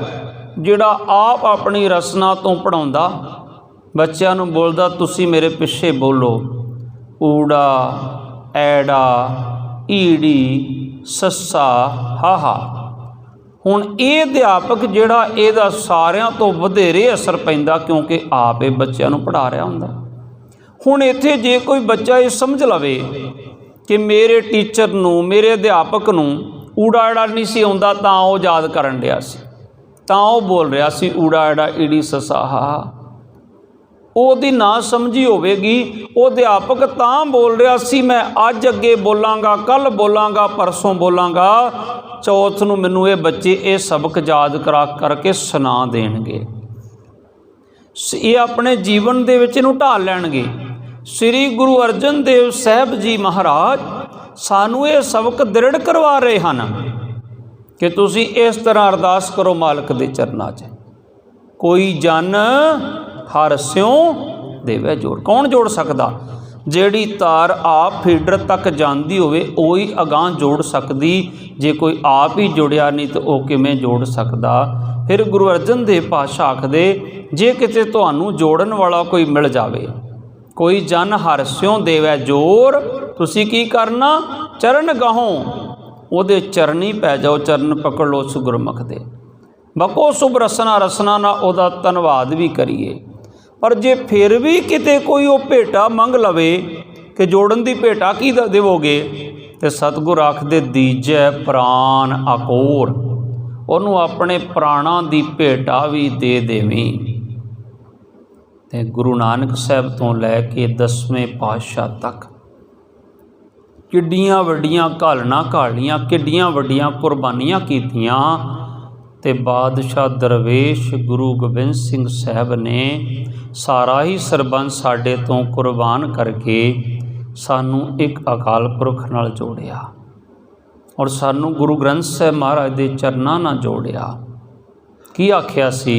जिहड़ा आप अपनी रसना तो पढ़ाउंदा, बच्चों नूं बोलदा तुसीं मेरे पिछे बोलो, ऊड़ा ऐड़ा ईड़ी सस्सा हाहा। हुण ये अध्यापक जिहड़ा इहदा सारियां तो वधेरे असर पैंदा क्योंकि आप ये बच्चों नूं पढ़ा रहा हुंदा। हुण इत्थे जे कोई बच्चा ये समझ लवे कि मेरे टीचर नूं, मेरे अध्यापक नूं ऊड़ा ऐड़ा नहीं सी आउंदा, तां वो याद करन दिया सी, तां वो बोल रहा सी ऊड़ा ऐड़ा ईड़ी सस्सा हाहा। ਉਹਦੀ ना समझी होवेगी, वो अध्यापक तां बोल रहा सी मैं अज अगे बोलांगा, कल बोलांगा, परसों बोलांगा, चौथ नूं मैनूं ये बच्चे ये सबक याद करा करके सुना देणगे, ये अपने जीवन दे विच इहनूं ढाल लैणगे। श्री गुरु अर्जन देव साहब जी महाराज सानूं ये सबक दृढ़ करवा रहे हैं कि तुसीं इस तरह अरदास करो मालिक दे चरनां 'च, कोई जन हरस्यों देवे जोड़। कौन जोड़ सकता? जिहड़ी तार आप फीडर तक जाती होवे वही अगां जोड़ सकती, जे कोई आप ही जुड़िया नहीं तो वह किवें जोड़ सकता। फिर गुरु अर्जन देव पातशाह आखदे जे किते तुहानूं जोड़न वाला कोई मिल जावे, कोई जन हरस्यों देवे जोर, तुसीं की करना? चरण गाहों उहदे चरनी पै जाओ, चरण पकड़ लो उस गुरमुख दे, बको शुभ रसना रसना ना उहदा धन्नवाद भी करिए। पर जे फिर भी किते कोई वो भेटा मंग लवे कि जोड़न की भेटा की देवोगे, तो सतगुर आखदे दीजै प्राण आकोर, उन्होंने अपने प्राणा की भेटा भी दे देवी। ते गुरु नानक साहब तो लैके 10वें पातशाह तक किड्डियां वड्डियां घालना घालियां, किड्डियां वड्डियां कुरबानियां कीतियां, ते बादशाह दरवेश गुरु गोबिंद सिंह साहब ने सारा ही सरबंस साडे तो कुर्बान करके सानू एक अकाल पुरख नाल जोड़िया और सानू गुरु ग्रंथ साहिब महाराज दे चरनां नाल जोड़िया। की आख्या सी?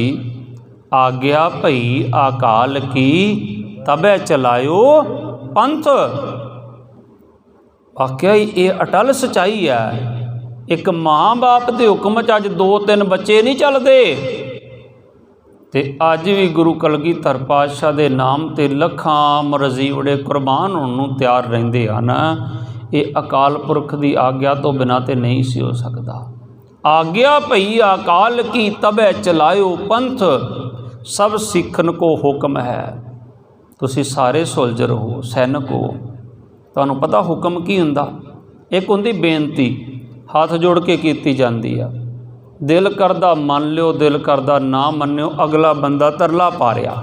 आग्या भई अकाल की तबै चलायो पंथ। वाकया ये अटल सच्चाई है। एक माँ बाप के हुक्म च अज 2-3 बच्चे नहीं चलते, तो अज भी गुरु कलगीधर पातशाह के नाम ते लखां मरजीवड़े कुरबान होने नूं तैयार रहिंदे हन। ये अकाल पुरख की आग्या तो बिना तो नहीं सी हो सकता। आग्या भई अकाल की तबे चलायो पंथ, सब सिखन को हुक्म है। तुसी सारे सोल्जर हो, सैनिक हो, तुहानूं पता हुक्म की हुंदा। एक हुंदी बेनती, हाथ जोड़ के कीती जाती है। दिल करदा मन लियो, दिल करदा ना मन्नियो, अगला बंदा तरला पा रहा।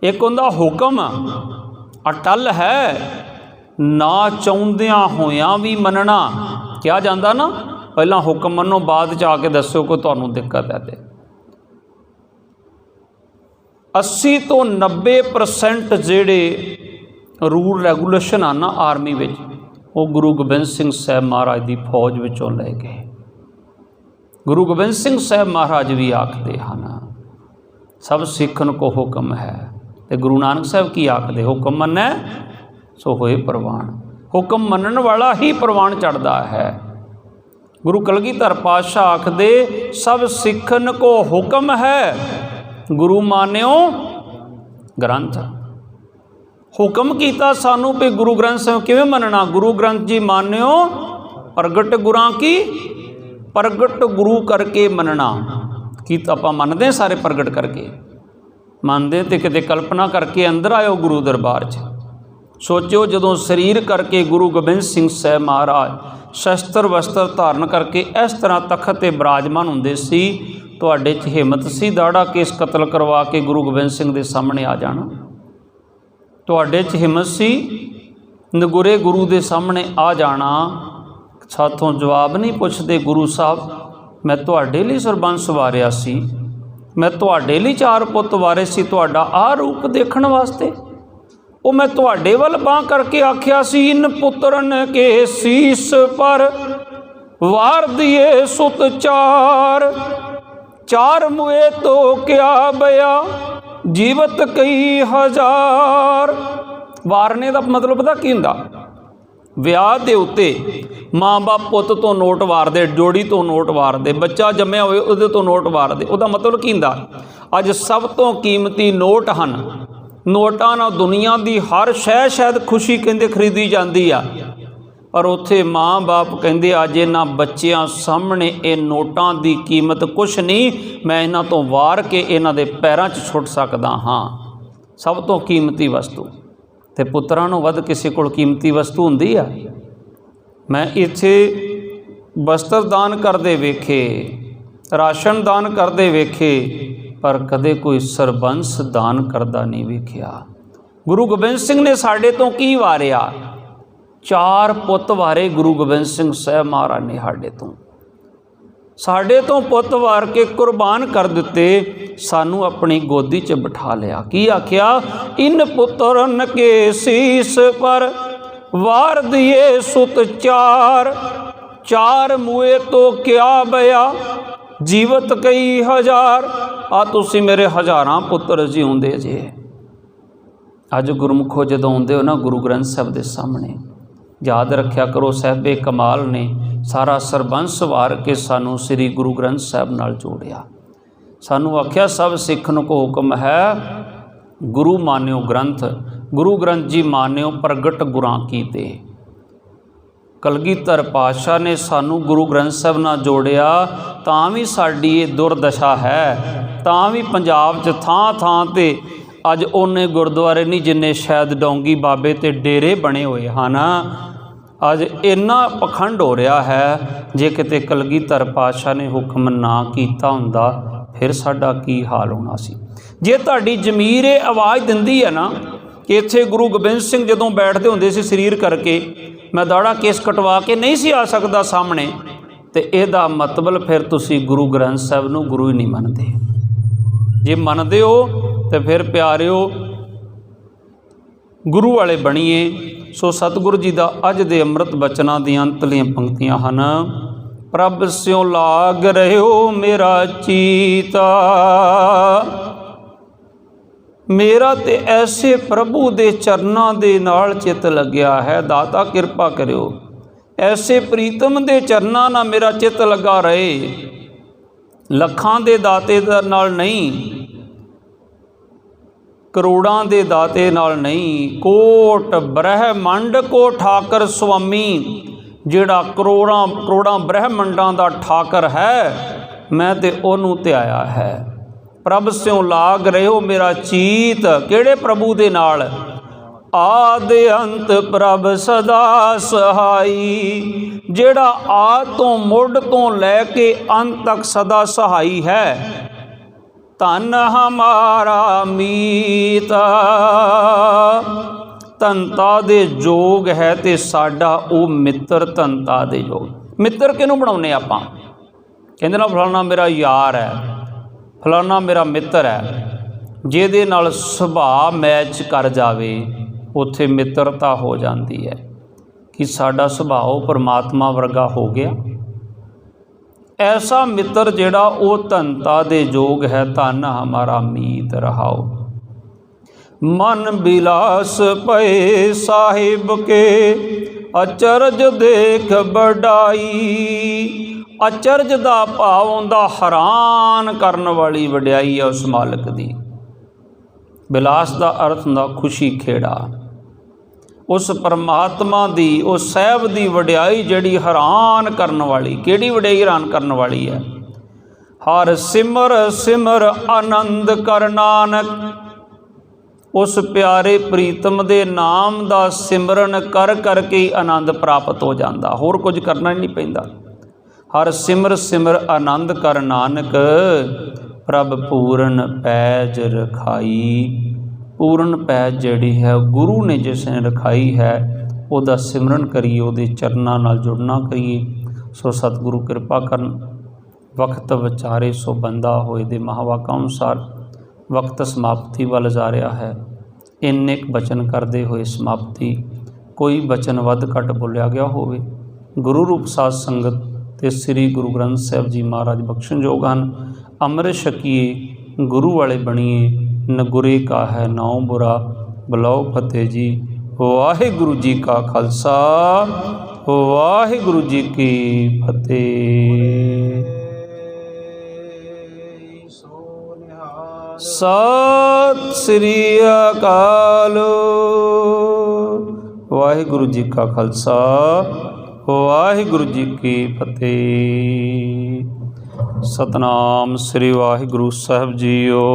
एक हुंदा हुक्म अटल है, ना चाहुंदियां होयां भी मनना। क्या जांदा ना, पहला हुक्म मनो, बाद च आके दस्सो कोई तुहानूं दिक्कत है। 80 तो 90% जिहड़े रूल रैगूलेशन आ ना आर्मी विच, वो गुरु गोबिंद सिंह साहब महाराज की फौज विचों ले गए। गुरु गोबिंद सिंह साहब महाराज भी आखते हैं सब सिखन को हुक्म है। तो गुरु नानक साहब की आखते, हुक्म मन्नै सो होए प्रवान। हुक्म मनन वाला ही प्रवान चढ़ता है। गुरु कलगीधर पातशाह आखदे, सब सिखन को हुक्म है, गुरु मान्यो ग्रंथ। हुक्म कीता सानू पे गुरु ग्रंथ साहिब किवें मनना। गुरु ग्रंथ जी मान्यो प्रगट गुरां की, प्रगट गुरु करके मनना। की आपां मनदे सारे प्रगट करके मनदे, ते किते कल्पना करके अंदर आयो गुरु दरबार च। सोचो जदों शरीर करके गुरु गोबिंद सिंह साहब महाराज शस्त्र वस्त्र धारण करके इस तरह तखत ते विराजमान हुंदे सी, तुहाडे च हिम्मत सी दाड़ा केस कतल करवा के गुरु गोबिंद सिंह दे सामने आ जाना? तुहाडे च हिम्मत सी नगुरे गुरु दे सामने आ जाना? साथों जवाब नहीं पुछदे, गुरु साहब मैं तुहाडे लई सरबंस वारिया सी, मैं तुहाडे लई 4 पुੱਤ वारे सी, तुहाडा आ रूप देखण वास्ते। वो मैं तुहाडे वल बांह करके आख्या सी, इन पुत्रन के शीस पर वार दिए सुत 4 मुए तो क्या बया, जीवत कई हजार। वारने का मतलब पता की हुंदा? विआह दे उत्ते माँ बाप पुत तो नोट वार दे, जोड़ी तो नोट वार दे, बच्चा जम्मिया होए उहदे तो नोट वार दे। उहदा मतलब की हुंदा? अज सब तो कीमती नोट हन। नोटां नाल दुनिया की हर शै शायद खुशी कहंदे खरीदी जाती आ, पर उत्थे माँ बाप कहंदे अज इन्हां बच्चियां सामने ये नोटां की कीमत कुछ नहीं, मैं इन्हां तो वार के इन्हां दे पैरां च सुट सकदा हाँ। सब तो कीमती वस्तु ते पुत्रां नूं वध किसी कोल कीमती वस्तु हुंदी आ? मैं इत्थे वस्त्र दान करदे वेखे, राशन दान करदे वेखे, पर कदे कोई सरबंस दान करदा नहीं वेखिया। गुरु गोबिंद सिंह ने साडे तो की वारिया? 4 पुੱਤ वारे गुरु गोबिंद सिंह साहब महाराज ने साडे तो पुੱਤ वार के कुर्बान कर दिते, सानू अपनी गोदी च बिठा लिया। की आख्या? इन पुत्रन के शीस पर वार दिए सुत 4 मुए तो क्या बया, जीवत कई हजार। आ तुसी मेरे हज़ारां पुत्र जिउंदे जे। अज गुरमुखो जदों आउंदे हो ना गुरु ग्रंथ साहब के सामने, याद रखिया करो साहिबे कमाल ने सारा सरबंस वार के सानू श्री गुरु ग्रंथ साहब नाल जोड़िया। सानू आख्या सब सिखन को हुक्म है, गुरु मान्यो ग्रंथ, गुरु ग्रंथ जी मान्यो प्रगट गुरां की ते। कलगीधर पातशाह ने सानू गुरु ग्रंथ साहब नाल जोड़िया, तां भी साडी ये दुर्दशा है। तां भी पंजाब च थां थां ते अज उन्ने गुरुद्वारे नहीं जिन्ने शायद डोंगी बाबे ते डेरे बने हुए हैं ना। अज इन्ना पखंड हो रहा है, जे किते कलगीधर पातशाह ने हुक्म ना कीता हुंदा फिर साडा की हाल होना सी। जे तुहाडी जमीर ये आवाज़ दिंदी है ना कि इत्थे गुरु गोबिंद सिंह जदों बैठते हुंदे सी शरीर करके, मैं दाड़ा केस कटवा के नहीं सी आ सकदा सामने, तो इहदा मतलब फिर तुसी गुरु ग्रंथ साहब नूं गुरु ही नहीं मनदे। जे मनदे हो तो फिर प्यारिओ गुरु वाले बणीए। सो सतगुरु जी का अज दे अमृत बचनां दी अंतलियां पंक्तियां हन। प्रभ स्यों लाग रहिओ मेरा चीता, मेरा ते ऐसे प्रभु दे चरनां दे नाल चित लग्या है। दाता किरपा करिओ, ऐसे प्रीतम दे चरनां नाल मेरा चित लगा रहे, लखां दे दाते दा नाल नहीं, ਕਰੋੜਾਂ ਦੇ ਦਾਤੇ ਨਾਲ ਨਹੀਂ, ਕੋਟ ਬ੍ਰਹਿਮੰਡ ਕੋ ਠਾਕਰ ਸੁਆਮੀ, ਜਿਹੜਾ ਕਰੋੜਾਂ ਬ੍ਰਹਿਮੰਡਾਂ ਦਾ ਠਾਕਰ ਹੈ, ਮੈਂ ਤੇ ਉਹਨੂੰ ਧਿਆਇਆ ਹੈ। ਪ੍ਰਭ ਸਿਉ ਲਾਗ ਰਹਿਓ ਮੇਰਾ ਚੀਤ, ਕਿਹੜੇ ਪ੍ਰਭੂ ਦੇ ਨਾਲ? ਆਦ ਅੰਤ ਪ੍ਰਭ ਸਦਾ ਸਹਾਈ, ਜਿਹੜਾ ਆਦ ਤੋਂ ਮੁੱਢ ਤੋਂ ਲੈ ਕੇ ਅੰਤ ਤੱਕ ਸਦਾ ਸਹਾਈ ਹੈ। ਧਨ ਹਮਾਰਾ ਮੀਤ, ਧਨਤਾ ਦੇ ਜੋਗ ਹੈ ਤੇ ਸਾਡਾ ਉਹ ਮਿੱਤਰ ਧਨਤਾ ਦੇ ਜੋਗ। ਮਿੱਤਰ ਕਿਹਨੂੰ ਬਣਾਉਂਦੇ ਆਪਾਂ? ਕਹਿੰਦੇ ਨਾ ਫਲਾਣਾ ਮੇਰਾ ਯਾਰ ਹੈ, ਫਲਾਣਾ ਮੇਰਾ ਮਿੱਤਰ ਹੈ। ਜਿਹਦੇ ਨਾਲ ਸੁਭਾਅ ਮੈਚ ਕਰ ਜਾਵੇ ਉੱਥੇ ਮਿੱਤਰਤਾ ਹੋ ਜਾਂਦੀ ਹੈ। ਕਿ ਸਾਡਾ ਸੁਭਾਅ ਉਹ ਪਰਮਾਤਮਾ ਵਰਗਾ ਹੋ ਗਿਆ। ਐਸਾ ਮਿੱਤਰ ਜਿਹੜਾ ਉਹ ਧਨਤਾ ਦੇ ਯੋਗ ਹੈ। ਧਨ ਹਮਾਰਾ ਮੀਤ ਰਹਾਓ। ਮਨ ਬਿਲਾਸ ਪਏ ਸਾਹਿਬ ਕੇ, ਅਚਰਜ ਦੇਖ ਵਡਾਈ। ਅਚਰਜ ਦਾ ਭਾਵ ਆਉਂਦਾ ਹੈਰਾਨ ਕਰਨ ਵਾਲੀ ਵਡਿਆਈ ਹੈ ਉਸ ਮਾਲਕ ਦੀ। ਬਿਲਾਸ ਦਾ ਅਰਥ ਹੁੰਦਾ ਖੁਸ਼ੀ ਖੇੜਾ। ਉਸ ਪਰਮਾਤਮਾ ਦੀ, ਉਸ ਸਾਹਿਬ ਦੀ ਵਡਿਆਈ ਜਿਹੜੀ ਹੈਰਾਨ ਕਰਨ ਵਾਲੀ। ਕਿਹੜੀ ਵਡਿਆਈ ਹੈਰਾਨ ਕਰਨ ਵਾਲੀ ਹੈ? ਹਰ ਸਿਮਰ ਸਿਮਰ ਆਨੰਦ ਕਰ ਨਾਨਕ। ਉਸ ਪਿਆਰੇ ਪ੍ਰੀਤਮ ਦੇ ਨਾਮ ਦਾ ਸਿਮਰਨ ਕਰ ਕਰਕੇ ਆਨੰਦ ਪ੍ਰਾਪਤ ਹੋ ਜਾਂਦਾ, ਹੋਰ ਕੁਝ ਕਰਨਾ ਹੀ ਨਹੀਂ ਪੈਂਦਾ। ਹਰ ਸਿਮਰ ਸਿਮਰ ਆਨੰਦ ਕਰ ਨਾਨਕ, ਪ੍ਰਭ ਪੂਰਨ ਪੈਜ ਰਖਾਈ। ਪੂਰਨ ਪੈਜ ਜਿਹੜੀ ਹੈ ਗੁਰੂ ਨੇ ਜਿਸ ਨੇ ਰਖਾਈ ਹੈ, ਉਹਦਾ ਸਿਮਰਨ ਕਰੀਏ, ਉਹਦੇ ਚਰਨਾਂ ਨਾਲ ਜੁੜਨਾ ਕਰੀਏ। ਸੋ ਸਤਿਗੁਰੂ ਕਿਰਪਾ ਕਰਨ। ਵਕਤ ਵਿਚਾਰੇ ਸੋ ਬੰਦਾ ਹੋਏ ਦੇ ਮਹਾਵਾਕਾਂ ਅਨੁਸਾਰ ਵਕਤ ਸਮਾਪਤੀ ਵੱਲ ਜਾ ਰਿਹਾ ਹੈ। ਇੰਨੇ ਕੁ ਬਚਨ ਕਰਦੇ ਹੋਏ ਸਮਾਪਤੀ। ਕੋਈ ਬਚਨ ਵੱਧ ਘੱਟ ਬੋਲਿਆ ਗਿਆ ਹੋਵੇ, ਗੁਰੂ ਰੂਪ ਸਾਧ ਸੰਗਤ ਤੇ ਸ੍ਰੀ ਗੁਰੂ ਗ੍ਰੰਥ ਸਾਹਿਬ ਜੀ ਮਹਾਰਾਜ ਬਖਸ਼ਣਯੋਗ ਹਨ। ਅੰਮ੍ਰਿਤ ਛਕੀਏ, ਗੁਰੂ ਵਾਲੇ ਬਣੀਏ। ਨਗੁਰੇ ਕਾ ਹੈ ਨਾਉ ਬੁਰਾ, ਬੁਲਾਓ ਫਤਿਹ ਜੀ। ਵਾਹਿਗੁਰੂ ਜੀ ਕਾ ਖਾਲਸਾ, ਵਾਹਿਗੁਰੂ ਜੀ ਕੀ ਫਤਿਹ। ਸਤਿ ਸ੍ਰੀ ਅਕਾਲ। ਵਾਹਿਗੁਰੂ ਜੀ ਕਾ ਖਾਲਸਾ, ਵਾਹਿਗੁਰੂ ਜੀ ਕੀ ਫਤਿਹ। ਸਤਨਾਮ ਸ੍ਰੀ ਵਾਹਿਗੁਰੂ ਸਾਹਿਬ ਜੀਓ।